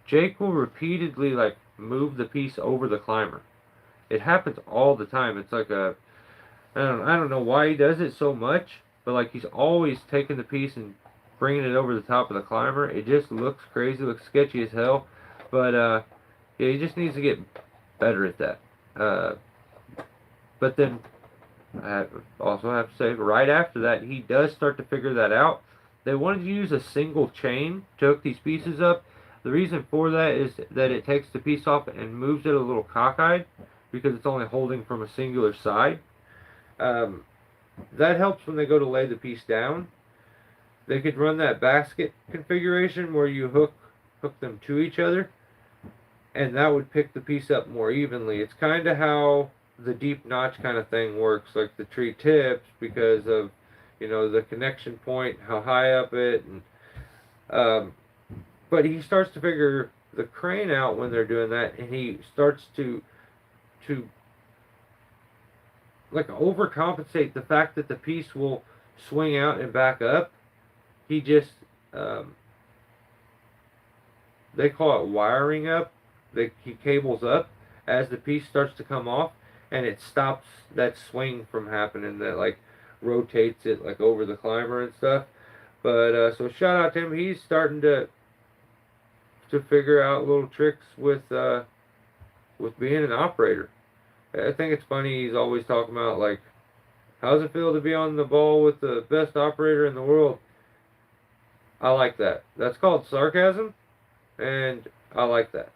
A: Jake will repeatedly like move the piece over the climber. It happens all the time. It's like I don't know why he does it so much, but like he's always taking the piece and bringing it over the top of the climber. It just looks crazy, looks sketchy as hell. But yeah, he just needs to get better at that. But then I also have to say, right after that, he does start to figure that out. They wanted to use a single chain to hook these pieces up. The reason for that is that it takes the piece off and moves it a little cockeyed because it's only holding from a singular side. That helps when they go to lay the piece down. They could run that basket configuration where you hook them to each other, and that would pick the piece up more evenly. It's kind of how the deep notch kind of thing works, like the tree tips, because of the connection point, how high up it, and but he starts to figure the crane out when they're doing that, and he starts to like overcompensate the fact that the piece will swing out and back up. He just they call it wiring up. He cables up as the piece starts to come off, and it stops that swing from happening. That like rotates it like over the climber and stuff. But so shout out to him. He's starting to figure out little tricks with being an operator. I think it's funny. He's always talking about like, how's it feel to be on the ball with the best operator in the world? I like that. That's called sarcasm, and I like that.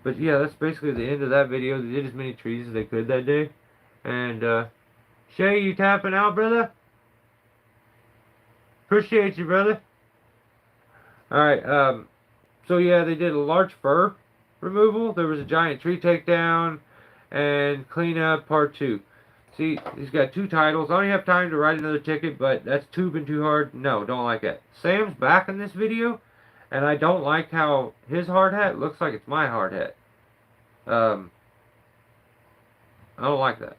A: But yeah, that's basically the end of that video. They did as many trees as they could that day. And Shay, you tapping out, brother? Appreciate you, brother. Alright, so yeah, they did a large fir removal. There was a giant tree takedown and cleanup part 2. See, he's got 2 titles. I don't have time to write another ticket, but that's tubing too hard. No, don't like that. Sam's back in this video, and I don't like how his hard hat looks like it's my hard hat. I don't like that.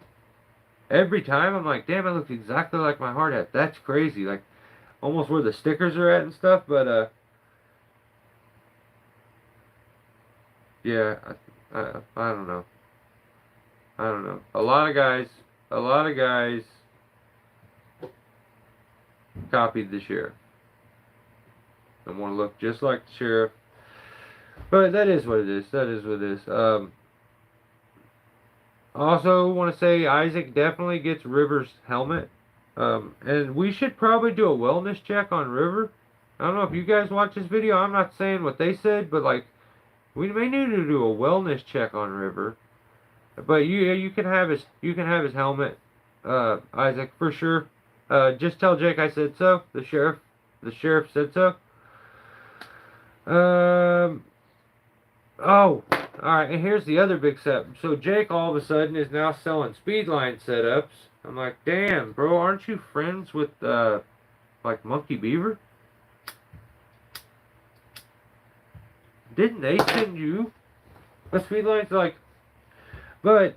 A: Every time I'm like, damn, it looks exactly like my hard hat. That's crazy. Like, almost where the stickers are at and stuff, but yeah, I don't know. I don't know. A lot of guys copied the sheriff. They want to look just like the sheriff. But that is what it is. That is what it is. I also want to say Isaac definitely gets River's helmet. And we should probably do a wellness check on River. I don't know if you guys watch this video. I'm not saying what they said, but like, we may need to do a wellness check on River. But you can have his helmet, Isaac, for sure. Just tell Jake I said so. The sheriff said so. Oh, alright, and here's the other big step. So Jake all of a sudden is now selling speedline setups. I'm like, damn, bro, aren't you friends with, like Monkey Beaver? Didn't they send you a speedline? Like, but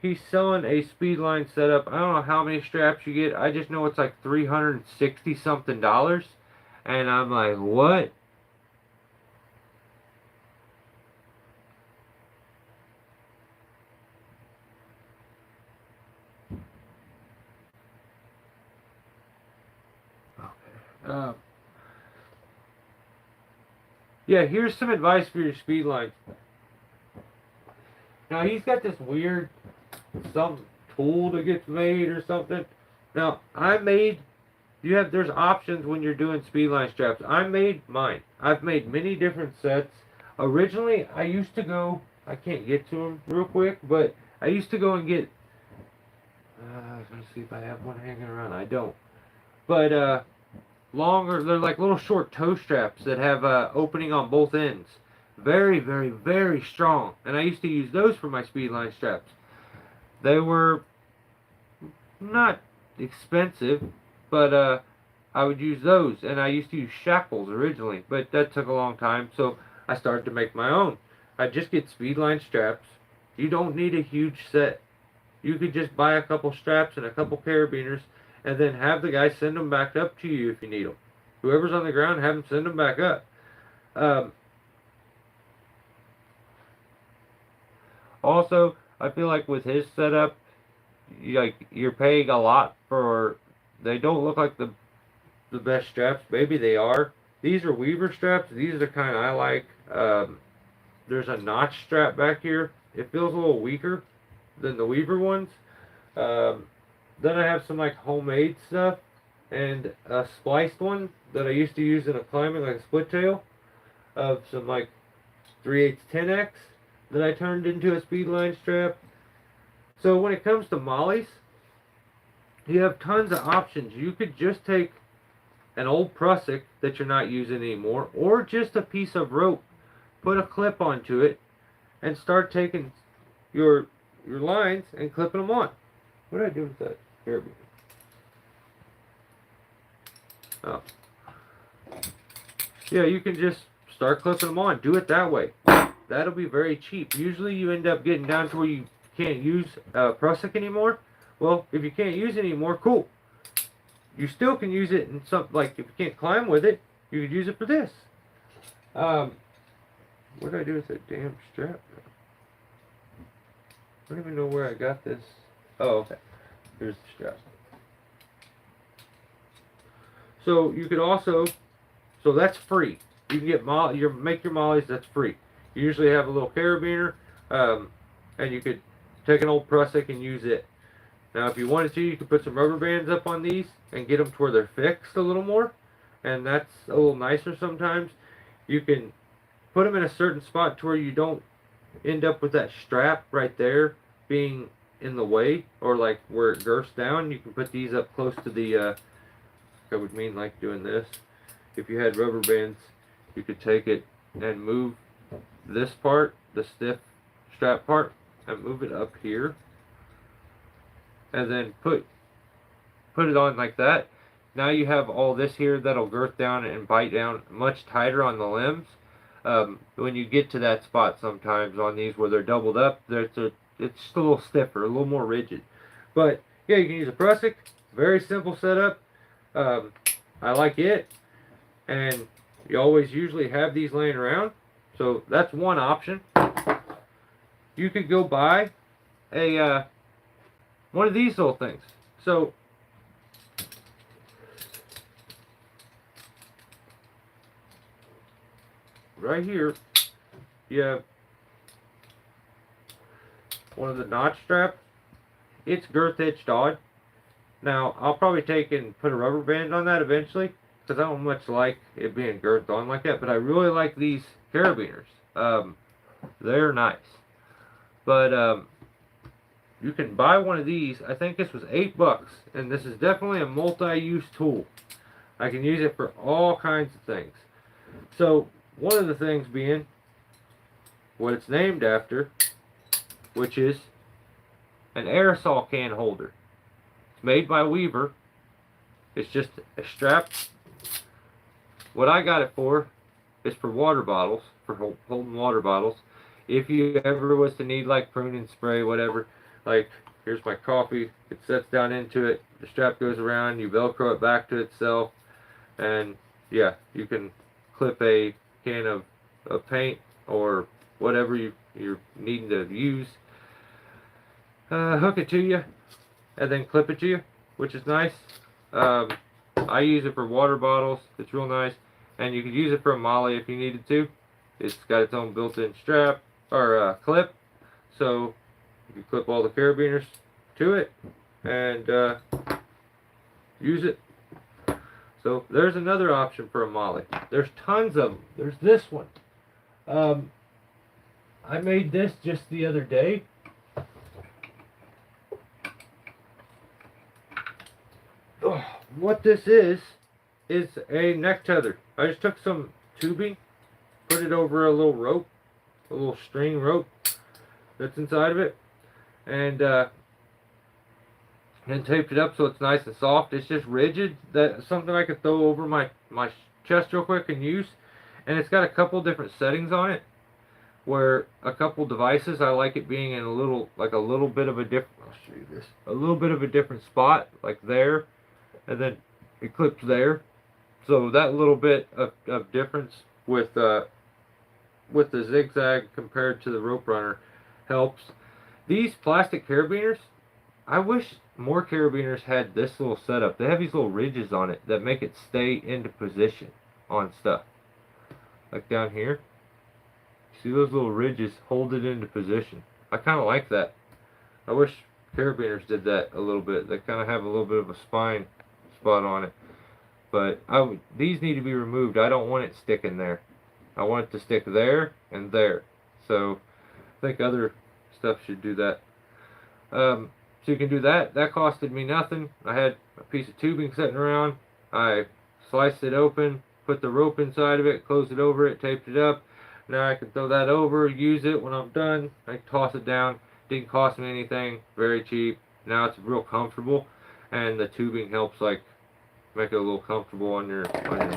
A: he's selling a Speedline setup. I don't know how many straps you get. I just know it's like $360 something. And I'm like, what? Okay. Yeah, here's some advice for your Speedlines. Now he's got this weird some tool that gets made or something. Now I made there's options when you're doing Speedline straps. I made mine. I've made many different sets. Originally I used to go, I can't get to them real quick, but I used to go and get let me see if I have one hanging around. I don't. But longer, they're like little short toe straps that have opening on both ends. Very, very, very strong. And I used to use those for my Speedline straps. They were not expensive, but I would use those. And I used to use shackles originally, but that took a long time, so I started to make my own. I just get Speedline straps. You don't need a huge set. You could just buy a couple straps and a couple carabiners, and then have the guy send them back up to you if you need them. Whoever's on the ground, have them send them back up. Also, I feel like with his setup, you're paying a lot for. They don't look like the best straps. Maybe they are. These are Weaver straps. These are the kind I like. There's a notch strap back here. It feels a little weaker than the Weaver ones. Then I have some like homemade stuff and a spliced one that I used to use in a climbing, like a split tail, of some like 3/8 10x that I turned into a Speedline strap. So when it comes to mollies, you have tons of options. You could just take an old prusik that you're not using anymore, or just a piece of rope, put a clip onto it, and start taking your lines and clipping them on. What did I do with that? Here. Oh. Yeah, you can just start clipping them on. Do it that way. That'll be very cheap. Usually you end up getting down to where you can't use prusik anymore. Well, if you can't use it anymore, cool. You still can use it in something, like if you can't climb with it, you could use it for this. What did I do with that damn strap? I don't even know where I got this. Oh, okay. Here's the strap. So you could also, so that's free. You can get make your mollies. That's free. You usually have a little carabiner, and you could take an old prusik and use it. Now, if you wanted to, you could put some rubber bands up on these and get them to where they're fixed a little more, and that's a little nicer sometimes. You can put them in a certain spot to where you don't end up with that strap right there being in the way, or like where it girths down. You can put these up close to the, I would mean like doing this. If you had rubber bands, you could take it and move this part, the stiff strap part, and move it up here, and then put it on like that. Now you have all this here that'll girth down and bite down much tighter on the limbs. When you get to that spot sometimes on these where they're doubled up, it's just a little stiffer, a little more rigid. But yeah, you can use a prusik. Very simple setup. I like it, and you always usually have these laying around. So that's one option. You could go buy a one of these little things. So right here, you have one of the notch straps. It's girth edged odd. Now, I'll probably take and put a rubber band on that eventually, because I don't much like it being girthed on like that, but I really like these carabiners. They're nice. But you can buy one of these. I think this was $8, and this is definitely a multi-use tool. I can use it for all kinds of things. So, one of the things being what it's named after, which is an aerosol can holder. It's made by Weaver. It's just a strap. What I got it for is for water bottles, for holding water bottles. If you ever was to need like pruning spray, whatever, Like, here's my coffee. It sets down into it. The strap goes around. You Velcro it back to itself. And yeah, you can clip a can of paint or whatever you're needing to use. Hook it to you and then clip it to you, which is nice. Um, I use it for water bottles. It's real nice. And you could use it for a molly if you needed to. It's got its own built-in strap or clip. So you can clip all the carabiners to it and use it. So there's another option for a molly. There's tons of them. There's this one. I made this just the other day. Oh, what this is a neck tether. I just took some tubing, put it over a little rope, a little string rope that's inside of it, and taped it up so it's nice and soft. It's just rigid. That's something I could throw over my chest real quick and use. And it's got a couple different settings on it, where a couple devices, I like it being in a little bit of a different, I'll show you this, a little bit of a different spot, like there, and then it clips there. So that little bit of difference with the zigzag compared to the rope runner helps. These plastic carabiners, I wish more carabiners had this little setup. They have these little ridges on it that make it stay into position on stuff. Like down here. See those little ridges hold it into position. I kind of like that. I wish carabiners did that a little bit. They kind of have a little bit of a spine spot on it. But these need to be removed. I don't want it sticking there. I want it to stick there and there. So I think other stuff should do that. So you can do that. That costed me nothing. I had a piece of tubing sitting around. I sliced it open, put the rope inside of it, closed it over it, taped it up. Now I can throw that over, use it when I'm done. I can toss it down. Didn't cost me anything. Very cheap. Now it's real comfortable, and the tubing helps like make it a little comfortable on your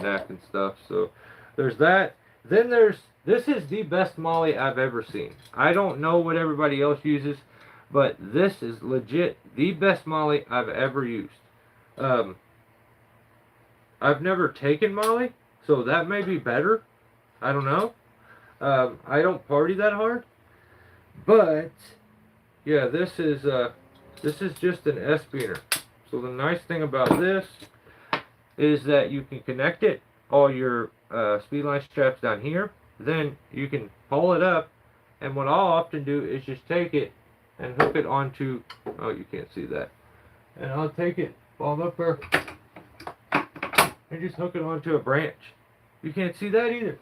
A: neck and stuff. So there's that. Then this is the best molly I've ever seen. I don't know what everybody else uses, but this is legit the best molly I've ever used. I've never taken molly, so that may be better. I don't know. I don't party that hard, but yeah, this is just an S-beaner. So the nice thing about this is that you can connect it, all your speedline straps down here. Then you can pull it up, and what I'll often do is just take it and hook it onto, oh, you can't see that, and I'll take it, fall up there, and just hook it onto a branch. You can't see that either.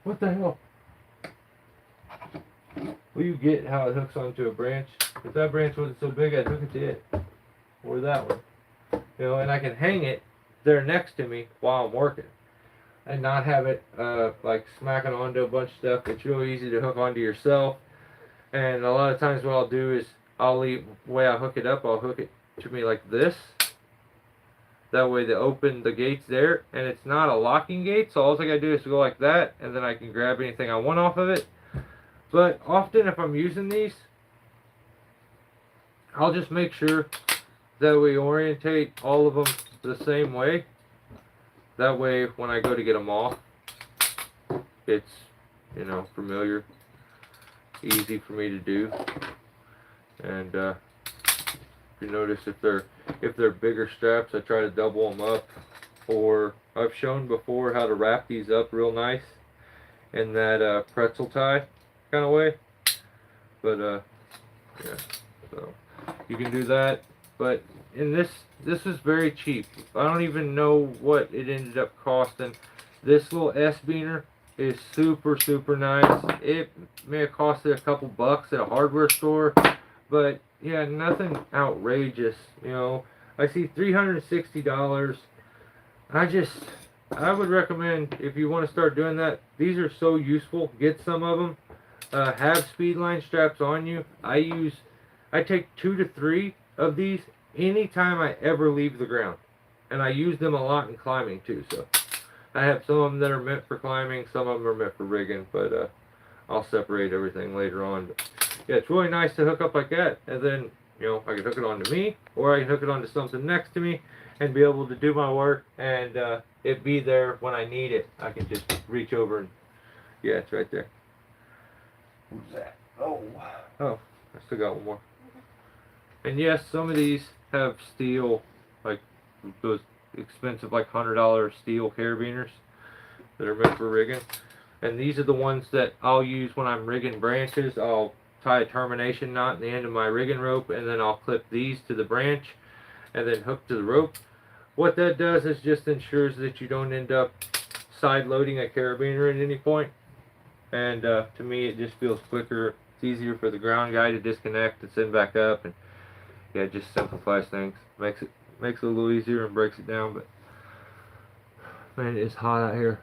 A: What the hell? Well, you get how it hooks onto a branch. If that branch wasn't so big, I'd hook it to it, or that one, you know, and I can hang it there next to me while I'm working, and not have it like smacking onto a bunch of stuff. It's really easy to hook onto yourself. And a lot of times what I'll do is the way I hook it up, I'll hook it to me like this. That way the gate's there, and it's not a locking gate, so all I gotta do is go like that, and then I can grab anything I want off of it. But often if I'm using these, I'll just make sure that we orientate all of them the same way. That way when I go to get them off, it's, you know, familiar, easy for me to do. And you notice if they're bigger straps, I try to double them up, or I've shown before how to wrap these up real nice in that pretzel tie kind of way. But yeah, so you can do that. But in this is very cheap. I don't even know what it ended up costing. This little S-beaner is super nice. It may have costed a couple bucks at a hardware store, but yeah, nothing outrageous. You know, I see $360. I would recommend, if you want to start doing that, these are so useful. Get some of them. Have speedline straps on you. I take 2 to 3 of these anytime I ever leave the ground, and I use them a lot in climbing too. So I have some of them that are meant for climbing, some of them are meant for rigging, but I'll separate everything later on. But yeah, it's really nice to hook up like that, and then I can hook it onto me, or I can hook it onto something next to me, and be able to do my work, and it be there when I need it. I can just reach over and yeah, it's right there. Who's that? Oh, I still got one more. And yes, some of these have steel, like those expensive, like $100 steel carabiners that are meant for rigging. And these are the ones that I'll use when I'm rigging branches. I'll tie a termination knot in the end of my rigging rope, and then I'll clip these to the branch and then hook to the rope. What that does is just ensures that you don't end up side loading a carabiner at any point. And to me, it just feels quicker. It's easier for the ground guy to disconnect and send back up, and yeah, it just simplifies things. Makes it a little easier and breaks it down. But man, it's hot out here.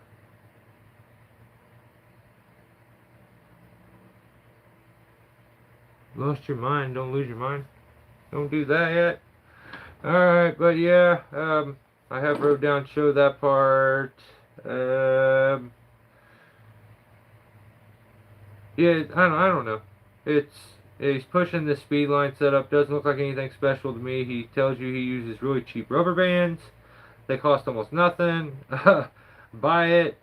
A: Lost your mind? Don't lose your mind. Don't do that yet. Alright, but yeah, I have wrote down show that part. Yeah, I don't know. He's pushing the speed line setup. Doesn't look like anything special to me. He tells you he uses really cheap rubber bands. They cost almost nothing. Buy it.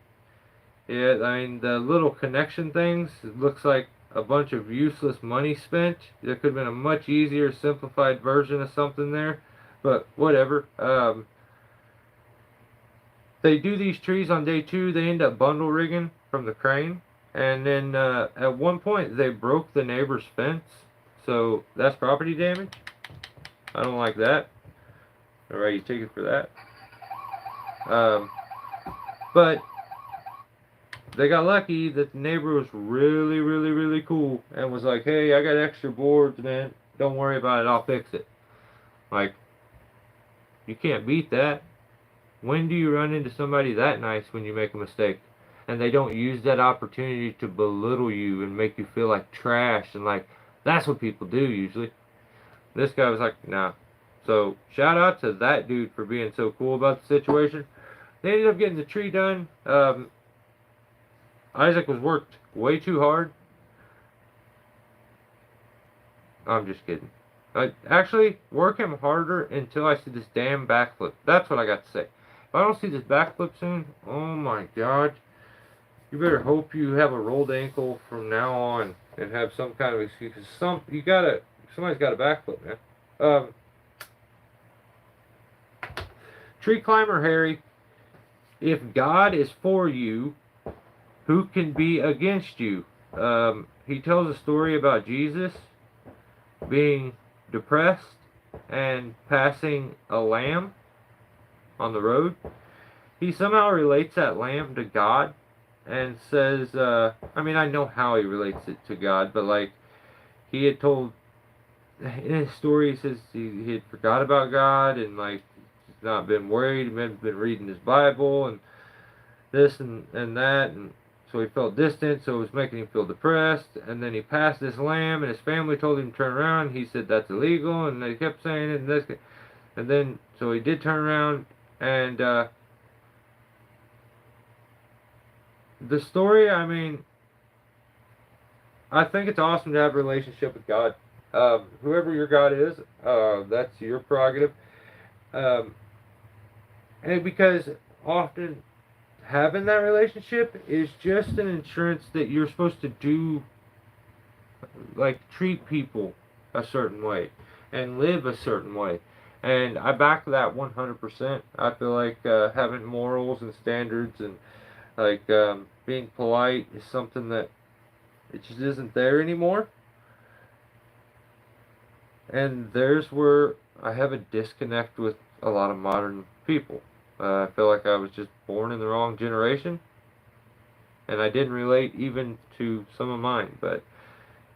A: Yeah, I mean the little connection things. It looks like a bunch of useless money spent. There could have been a much easier, simplified version of something there, but whatever. They do these trees on day 2. They end up bundle rigging from the crane, and then at one point they broke the neighbor's fence, so that's property damage. I don't like that. Alright, you take it for that. But they got lucky that the neighbor was really, really, really cool and was like, hey, I got extra boards, man. Don't worry about it. I'll fix it. Like, you can't beat that. When do you run into somebody that nice when you make a mistake? And they don't use that opportunity to belittle you and make you feel like trash. And like, that's what people do usually. This guy was like, nah. So, shout out to that dude for being so cool about the situation. They ended up getting the tree done. Isaac was worked way too hard. I'm just kidding. Actually, work him harder until I see this damn backflip. That's what I got to say. If I don't see this backflip soon, oh my god. You better hope you have a rolled ankle from now on and have some kind of excuse. Somebody's got a backflip, man. Tree climber Harry, if God is for you, who can be against you? He tells a story about Jesus being depressed and passing a lamb on the road. He somehow relates that lamb to God and says, I mean, I know how he relates it to God, but like, he had told, in his story, he says he had forgot about God and like, he's not been worried, he hadn't been reading his Bible and this and that, and so he felt distant, so it was making him feel depressed. And then he passed this lamb, and his family told him to turn around. He said that's illegal, and they kept saying it. And then so he did turn around, and the story. I mean, I think it's awesome to have a relationship with God. Whoever your God is, that's your prerogative. And because often having that relationship is just an insurance that you're supposed to do, like treat people a certain way and live a certain way. And I back that 100%. I feel like having morals and standards and like being polite is something that it just isn't there anymore. And there's where I have a disconnect with a lot of modern people. I feel like I was just born in the wrong generation, and I didn't relate even to some of mine. But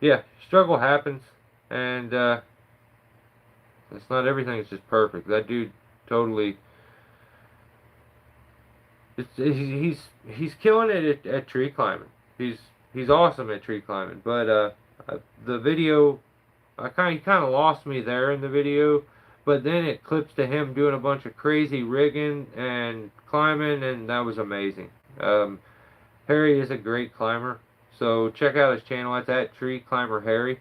A: yeah, struggle happens, and it's not everything is just perfect. That dude totally, he's killing it at tree climbing. He's awesome at tree climbing. But the video, he kind of lost me there in the video. But then it clips to him doing a bunch of crazy rigging and climbing, and that was amazing. Harry is a great climber, So check out his channel. That's at Tree Climber Harry.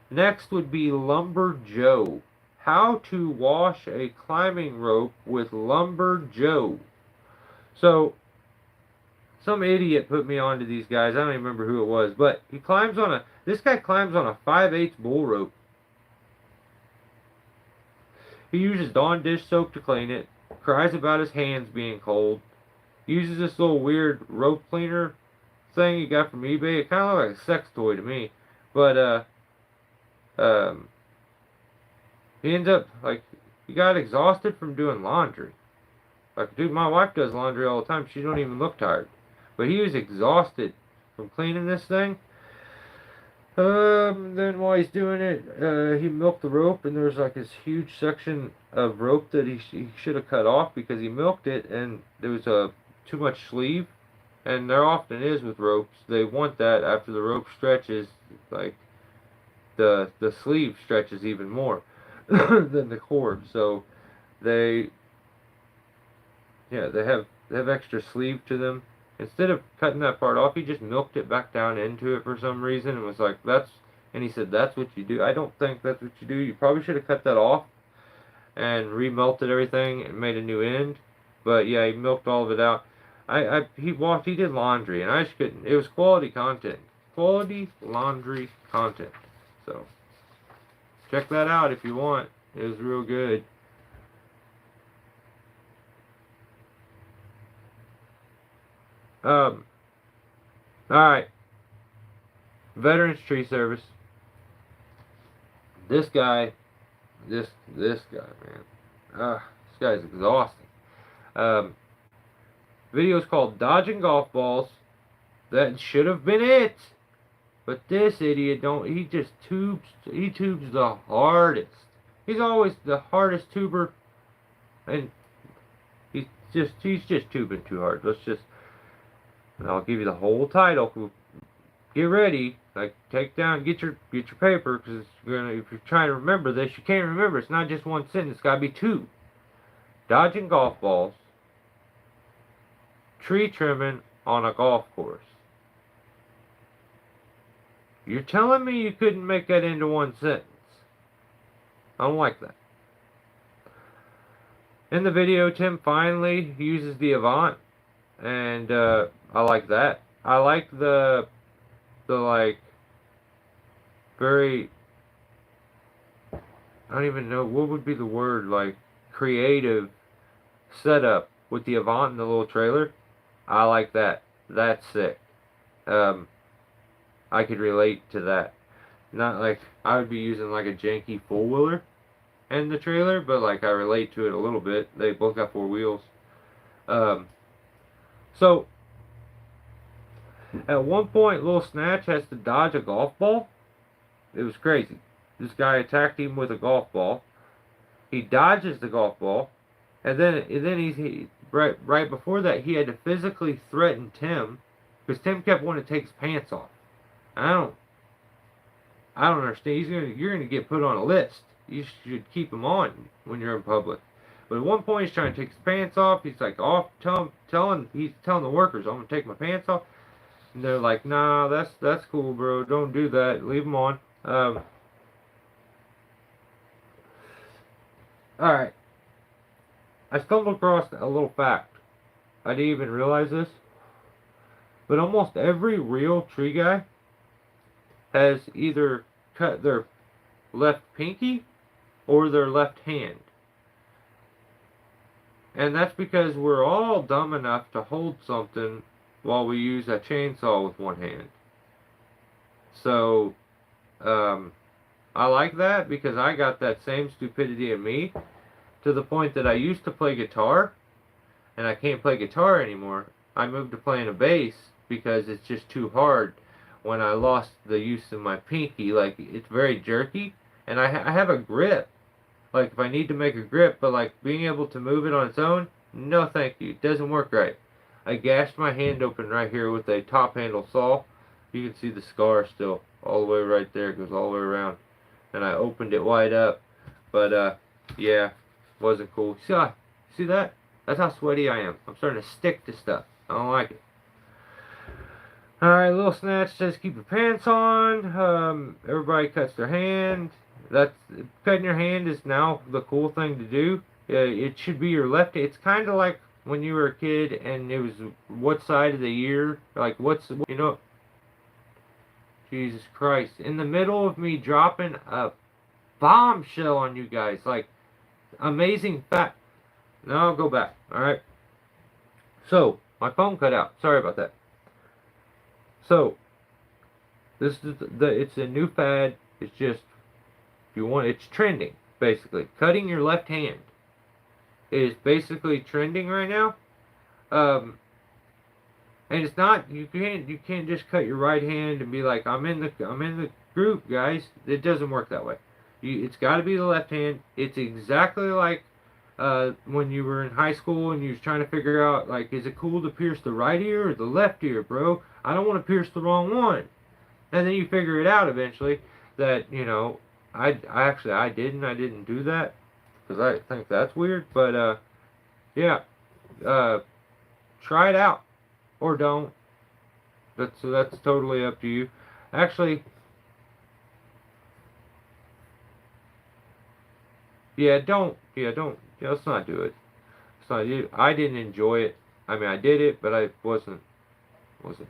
A: Next would be Lumber Joe. How to wash a climbing rope with Lumber Joe. So some idiot put me onto these guys. I don't even remember who it was, but this guy climbs on a 5/8 bull rope. He uses Dawn dish soap to clean it, cries about his hands being cold, uses this little weird rope cleaner thing he got from eBay. It kind of looks like a sex toy to me, but um, he ends up like he got exhausted from doing laundry. Like, dude, my wife does laundry all the time. She don't even look tired, but he was exhausted from cleaning this thing. Then while he's doing it, he milked the rope, and there was like this huge section of rope that he should have cut off because he milked it, and there was too much sleeve, and there often is with ropes. They want that after the rope stretches, like the sleeve stretches even more than the cord. So they they have extra sleeve to them. Instead of cutting that part off, he just milked it back down into it for some reason and was like, and he said, that's what you do. I don't think that's what you do. You probably should have cut that off and remelted everything and made a new end. But yeah, he milked all of it out. He did laundry, and I just couldn't. It was quality content. Quality laundry content. So, check that out if you want. It was real good. Alright. Veterans Tree Service. This guy, this guy, man. This guy's exhausting. Video's called Dodging Golf Balls. That should have been it. But this idiot he tubes the hardest. He's always the hardest tuber, and he's just tubing too hard. I'll give you the whole title. Get ready. Like, get your paper, because if you're trying to remember this, you can't remember. It's not just one sentence. It's got to be two. Dodging golf balls. Tree trimming on a golf course. You're telling me you couldn't make that into one sentence? I don't like that. In the video, Tim finally uses the Avant, and I like that. I like the like very, I don't even know what would be the word, like creative setup with the Avant and the little trailer. I like that. That's sick. I could relate to that. Not like I would be using like a janky four-wheeler and the trailer, but like I relate to it a little bit. They both got four wheels. So at one point, Little Snatch has to dodge a golf ball. It was crazy. This guy attacked him with a golf ball. He dodges the golf ball, and then he right before that, he had to physically threaten Tim, because Tim kept wanting to take his pants off. I don't understand. You're gonna get put on a list. You should keep him on when you're in public. But at one point, he's trying to take his pants off. He's like telling the workers, "I'm gonna take my pants off." And they're like, "Nah, that's cool, bro. Don't do that. Leave him on." All right. I stumbled across a little fact. I didn't even realize this, but almost every real tree guy has either cut their left pinky or their left hand. And that's because we're all dumb enough to hold something while we use a chainsaw with one hand. So, I like that because I got that same stupidity in me, to the point that I used to play guitar, and I can't play guitar anymore. I moved to playing a bass because it's just too hard when I lost the use of my pinky. Like, it's very jerky, and I have a grip. Like, if I need to make a grip, but like being able to move it on its own, no thank you. It doesn't work right. I gashed my hand open right here with a top handle saw. You can see the scar still all the way right there. It goes all the way around. And I opened it wide up. But yeah, wasn't cool. See that? That's how sweaty I am. I'm starting to stick to stuff. I don't like it. Alright, little snatch says keep your pants on. Everybody cuts their hand. That's cutting your hand is now the cool thing to do. It should be your left. It's kind of like when you were a kid and it was what side of the year, like what's Jesus Christ, in the middle of me dropping a bombshell on you guys, like amazing fact. Now I'll go back. All right. So my phone cut out. Sorry about that. So this is it's a new fad. It's just if you want, it's trending basically. Cutting your left hand is basically trending right now. Um, and it's not you can't just cut your right hand and be like I'm in the group, guys. It doesn't work that way. It's got to be the left hand. It's exactly like when you were in high school and you was trying to figure out like is it cool to pierce the right ear or the left ear, bro? I don't want to pierce the wrong one. And then you figure it out eventually that I didn't do that because I think that's weird. But yeah, uh, try it out or don't. That's totally up to you. Actually, yeah, don't. Yeah, don't. Yeah, let's not do it. It's not. I didn't enjoy it. I mean, I did it, but I wasn't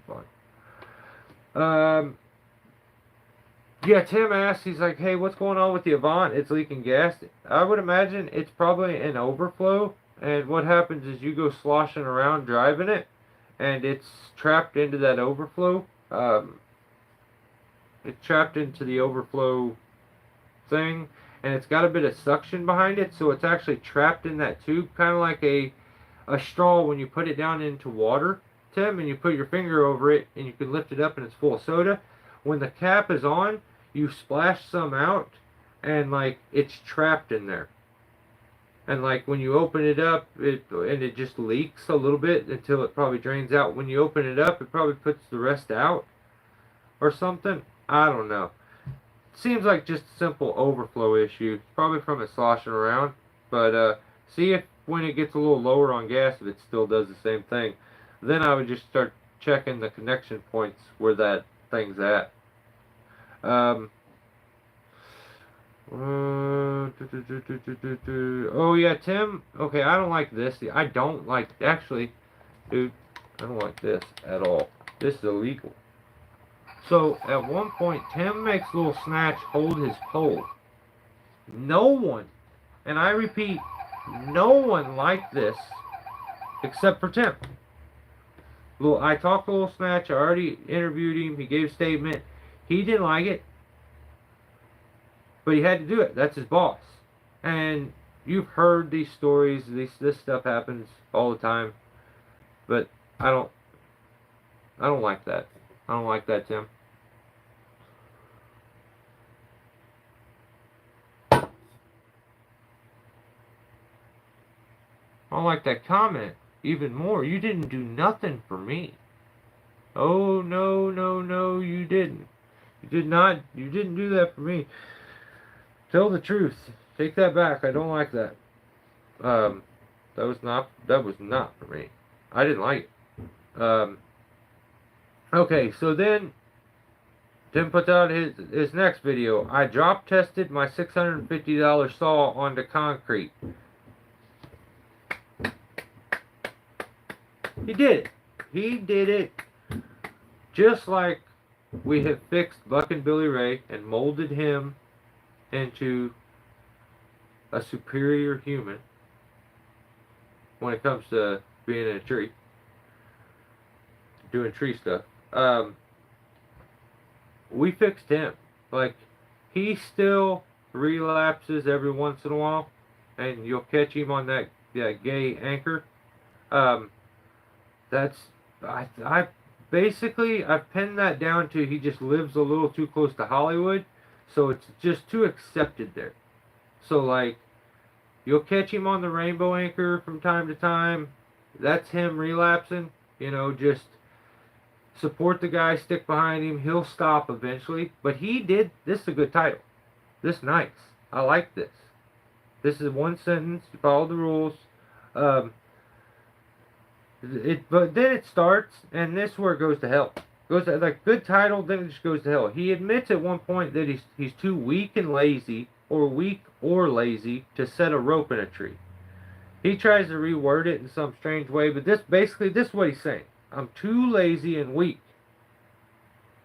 A: fun. Um, yeah, Tim asked. He's like, "Hey, what's going on with the Avant? It's leaking gas." I would imagine it's probably an overflow, and what happens is you go sloshing around driving it, and it's trapped into that overflow. It's trapped into the overflow thing, and it's got a bit of suction behind it, so it's actually trapped in that tube, kind of like a straw when you put it down into water, Tim, and you put your finger over it, and you can lift it up, and it's full of soda. When the cap is on, you splash some out, and like it's trapped in there. And like when you open it up, it just leaks a little bit until it probably drains out. When you open it up, it probably puts the rest out or something. I don't know. Seems like just a simple overflow issue. Probably from it sloshing around. But see if when it gets a little lower on gas, if it still does the same thing. Then I would just start checking the connection points where that thing's at. Um, oh yeah, Tim. Okay, I don't like this. I don't like actually, dude. I don't like this at all. This is illegal. So at one point, Tim makes little Snatch hold his pole. No one, and I repeat, no one liked this except for Tim. I talked to little Snatch. I already interviewed him. He gave a statement. He didn't like it, but he had to do it. That's his boss. And you've heard these stories. This stuff happens all the time. But I don't. I don't like that. I don't like that, Tim. I don't like that comment even more. You didn't do nothing for me. Oh, no, no, no, you didn't. You did not. You didn't do that for me. Tell the truth. Take that back. I don't like that. Um, that was not for me. I didn't like it. Okay, so then Tim puts out his next video. I drop tested my $650 saw onto concrete. He did it. He did it just like we have fixed Buck and Billy Ray and molded him into a superior human when it comes to being in a tree, doing tree stuff. We fixed him. Like, he still relapses every once in a while, and you'll catch him on that gay anchor. That's I basically I've pinned that down to he just lives a little too close to Hollywood, so it's just too accepted there. So like you'll catch him on the rainbow anchor from time to time. That's him relapsing. Just support the guy, stick behind him. He'll stop eventually. But he did. This is a good title. This is nice. I like this. This is one sentence. You follow the rules. But then it starts, and this is where it goes to hell. Goes to, like, good title, then it just goes to hell. He admits at one point that he's too weak and lazy, or weak or lazy, to set a rope in a tree. He tries to reword it in some strange way, but this is what he's saying. I'm too lazy and weak.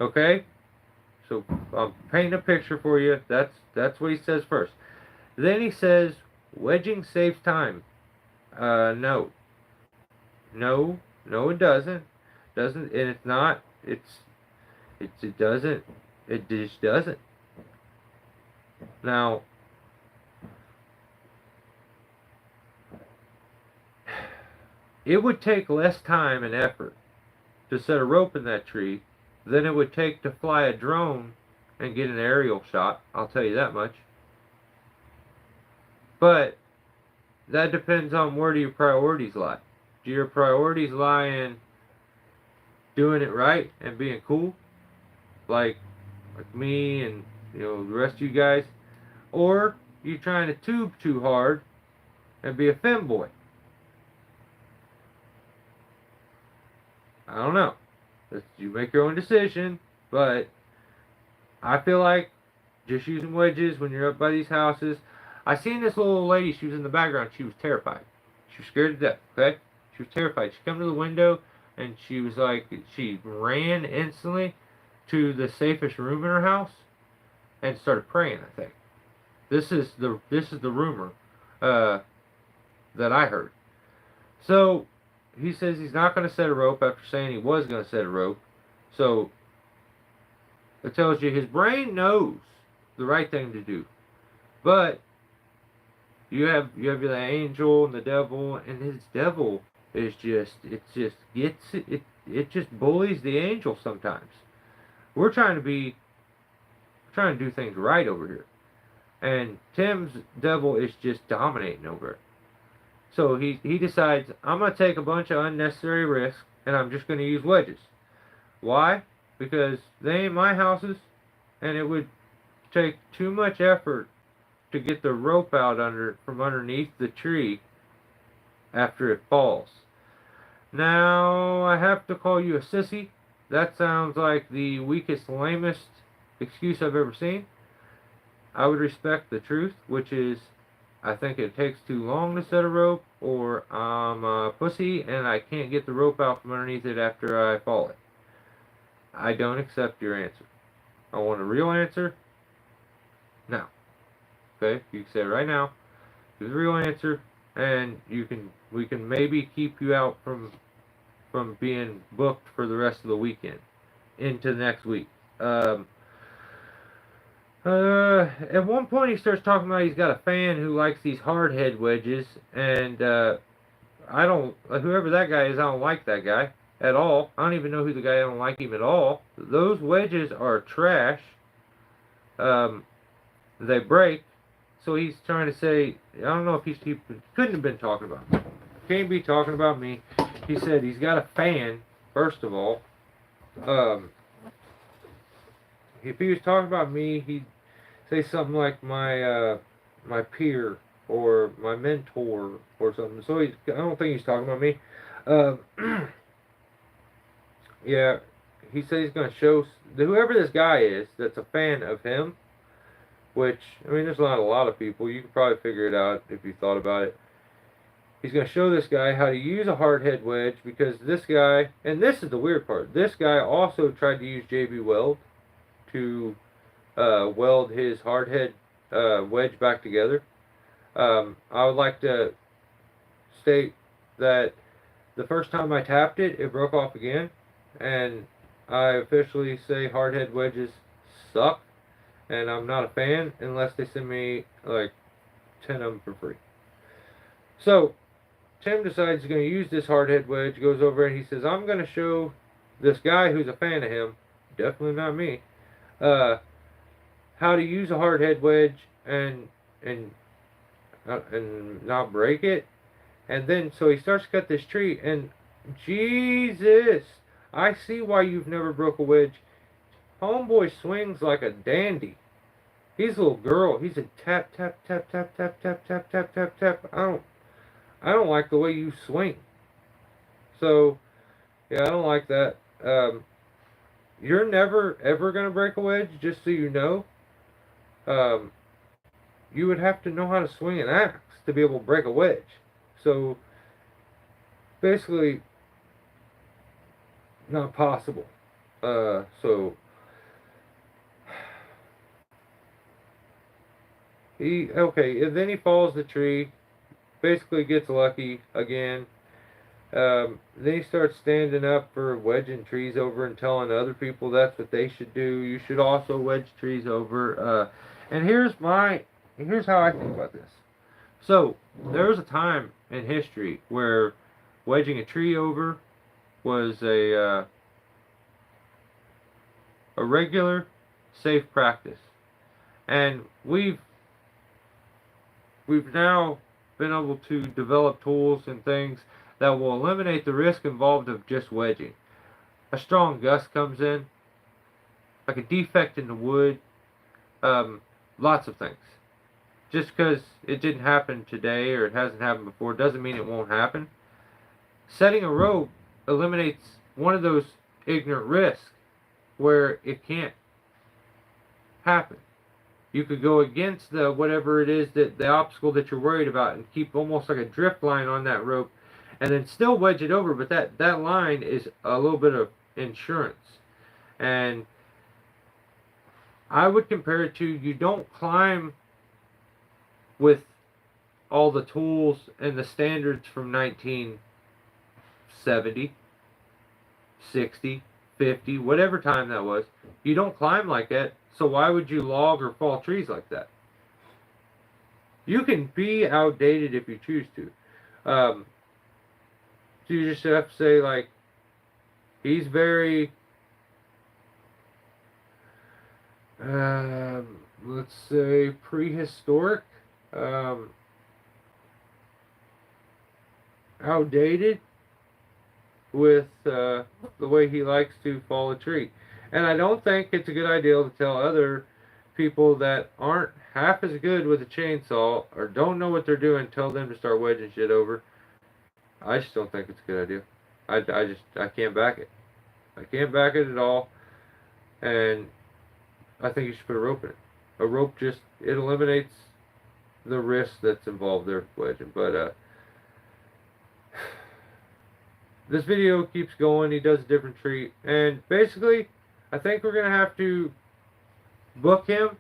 A: Okay? So I'm painting a picture for you. That's what he says first. Then he says, wedging saves time. No. No, no it doesn't. Doesn't, and it's not, it doesn't. It just doesn't. Now, it would take less time and effort to set a rope in that tree than it would take to fly a drone and get an aerial shot. I'll tell you that much. But that depends on where do your priorities lie. Do your priorities lie in doing it right and being cool, like me and the rest of you guys, or you trying to tube too hard and be a femboy? I don't know. You make your own decision, but I feel like just using wedges when you're up by these houses. I seen this little old lady. She was in the background. She was terrified. She was scared to death. Okay, she was terrified. She come to the window and she was like, she ran instantly to the safest room in her house and started praying. I think this is the rumor that I heard. So he says he's not going to set a rope after saying he was going to set a rope. So it tells you his brain knows the right thing to do, but you have the angel and the devil, and his devil is just it just bullies the angel sometimes. We're trying to do things right over here, and Tim's devil is just dominating over it. So he decides, I'm going to take a bunch of unnecessary risks, and I'm just going to use wedges. Why? Because they ain't my houses, and it would take too much effort to get the rope out from underneath the tree after it falls. Now, I have to call you a sissy. That sounds like the weakest, lamest excuse I've ever seen. I would respect the truth, which is, I think it takes too long to set a rope, or I'm a pussy and I can't get the rope out from underneath it after I fall it. I don't accept your answer. I want a real answer now. Okay, you can say it right now. Give the real answer, and we can maybe keep you out from being booked for the rest of the weekend into next week. At one point he starts talking about he's got a fan who likes these hard head wedges, and I don't, whoever that guy is, I don't like that guy at all. I don't even know who the guy. I don't like him at all. Those wedges are trash. They break. So he's trying to say, I don't know if he couldn't have been talking about me. Can't be talking about me. He said he's got a fan, first of all. If he was talking about me, he'd say something like my peer or my mentor or something. So I don't think he's talking about me. Yeah, he said he's going to show whoever this guy is that's a fan of him. Which, I mean, there's not a lot of people. You could probably figure it out if you thought about it. He's going to show this guy how to use a hard head wedge, because this guy, and this is the weird part, this guy also tried to use JB Weld to weld his hard head wedge back together. I would like to state that the first time I tapped it, it broke off again, and I officially say hard head wedges suck. And I'm not a fan unless they send me like 10 of them for free. So Tim decides he's going to use this hard head wedge, goes over and he says, I'm going to show this guy who's a fan of him, definitely not me, how to use a hard head wedge and not break it. And then so he starts to cut this tree, and Jesus, I see why you've never broke a wedge. Homeboy swings like a dandy. He's a little girl. He's a tap, tap, tap, tap, tap, tap, tap, tap, tap, tap. I don't like the way you swing. So, yeah, I don't like that. you're never ever going to break a wedge, just so you know. Um, you would have to know how to swing an axe to be able to break a wedge. So basically, not possible. So and then he falls the tree, basically gets lucky again. Then he starts standing up for wedging trees over and telling other people that's what they should do. You should also wedge trees over. And here's how I think about this. So there was a time in history where wedging a tree over was a regular, safe practice, and we've now been able to develop tools and things that will eliminate the risk involved of just wedging. A strong gust comes in, like a defect in the wood, lots of things. Just because it didn't happen today or it hasn't happened before doesn't mean it won't happen. Setting a rope eliminates one of those ignorant risks where it can't happen. You could go against the whatever it is that the obstacle that you're worried about and keep almost like a drift line on that rope and then still wedge it over, but that line is a little bit of insurance. And I would compare it to, you don't climb with all the tools and the standards from 1970, 60, 50, whatever time that was. You don't climb like that, so why would you log or fall trees like that? You can be outdated if you choose to. So you just have to say, like, he's very, let's say, prehistoric, outdated with the way he likes to fall a tree. And I don't think it's a good idea to tell other people that aren't half as good with a chainsaw or don't know what they're doing, tell them to start wedging shit over. I just don't think it's a good idea. I can't back it. I can't back it at all. And I think you should put a rope in it. A rope it eliminates the risk that's involved there with wedging. But this video keeps going. He does a different tree. And basically, I think we're going to have to book him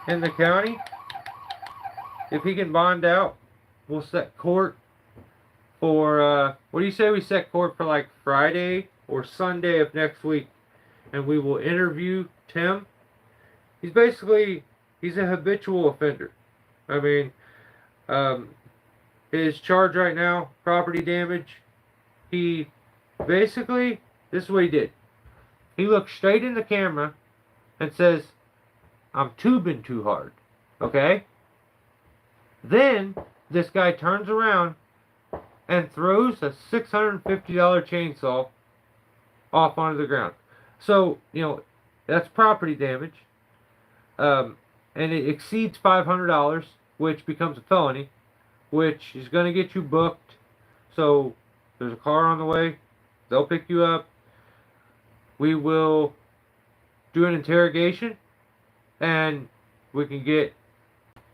A: in the county. If he can bond out, we'll set court for, what do you say we set court for like Friday or Sunday of next week? And we will interview Tim. He's a habitual offender. I mean, his charge right now, property damage. He basically, this is what he did. He looked straight in the camera and says, "I'm tubing too hard." Okay? Then this guy turns around and throws a $650 chainsaw off onto the ground. So, that's property damage. And it exceeds $500, which becomes a felony, which is going to get you booked. So there's a car on the way. They'll pick you up. We will do an interrogation, and we can get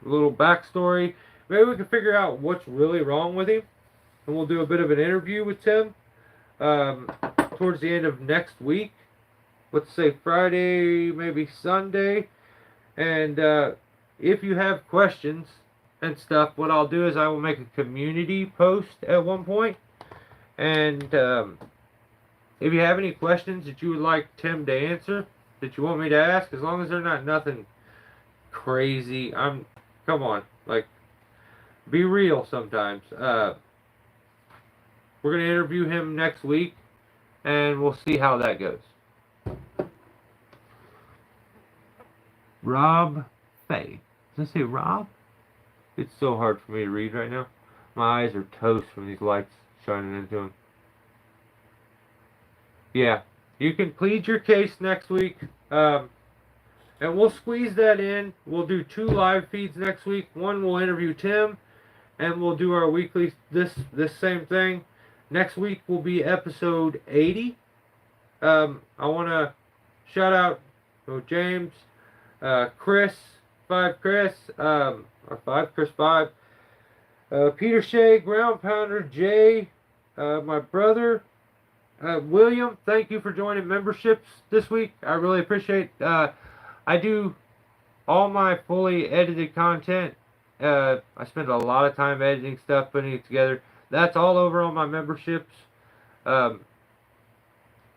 A: a little backstory. Maybe we can figure out what's really wrong with him, and we'll do a bit of an interview with Tim towards the end of next week. Let's say Friday, maybe Sunday. And if you have questions and stuff, what I'll do is I will make a community post at one point. And if you have any questions that you would like Tim to answer, that you want me to ask, as long as they're not nothing crazy, come on, like, be real sometimes. We're going to interview him next week, and we'll see how that goes. Rob Fay. Does it say Rob? It's so hard for me to read right now. My eyes are toast from these lights shining into them. Yeah, you can plead your case next week, and we'll squeeze that in. We'll do 2 live feeds next week. One will interview Tim, and we'll do our weekly this same thing. Next week will be episode 80, I want to shout out James, Chris, 5 Chris, or 5 Chris 5, Peter Shea, Ground Pounder, Jay, my brother, William. Thank you for joining memberships this week. I really appreciate. I do all my fully edited content. I spend a lot of time editing stuff, putting it together. That's all over on my memberships. Um,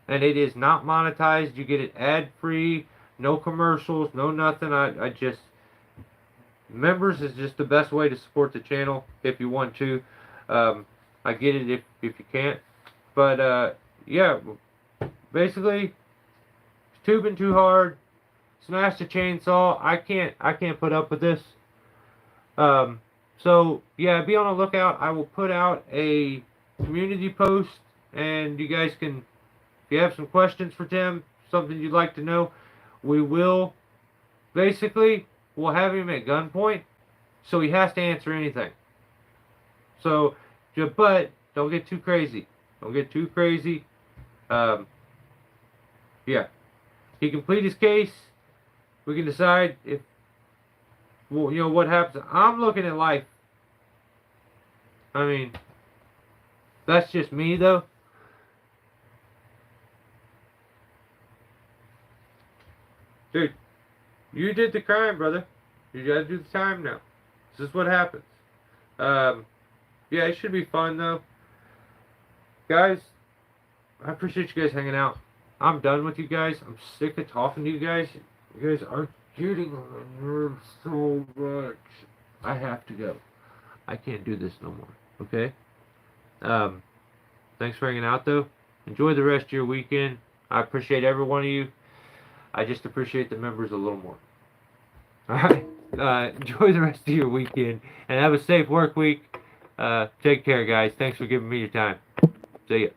A: and it is not monetized. You get it ad free, no commercials, no nothing. I just members is just the best way to support the channel if you want to. I get it if you can't, but yeah, basically, it's tubing too hard. Smash the chainsaw. I can't put up with this. So yeah, be on the lookout. I will put out a community post, and you guys can, if you have some questions for Tim, something you'd like to know, we will basically we'll have him at gunpoint, so he has to answer anything. So, but don't get too crazy. Don't get too crazy. Yeah, he can plead his case. We can decide if, well, what happens. I'm looking at life. I mean, that's just me, though. Dude, you did the crime, brother. You gotta do the time now. This is what happens. Yeah, it should be fun, though. Guys, I appreciate you guys hanging out. I'm done with you guys. I'm sick of talking to you guys. You guys are getting on my nerves so much. I have to go. I can't do this no more. Okay? Thanks for hanging out, though. Enjoy the rest of your weekend. I appreciate every one of you. I just appreciate the members a little more. Alright? Enjoy the rest of your weekend. And have a safe work week. Take care, guys. Thanks for giving me your time. See ya.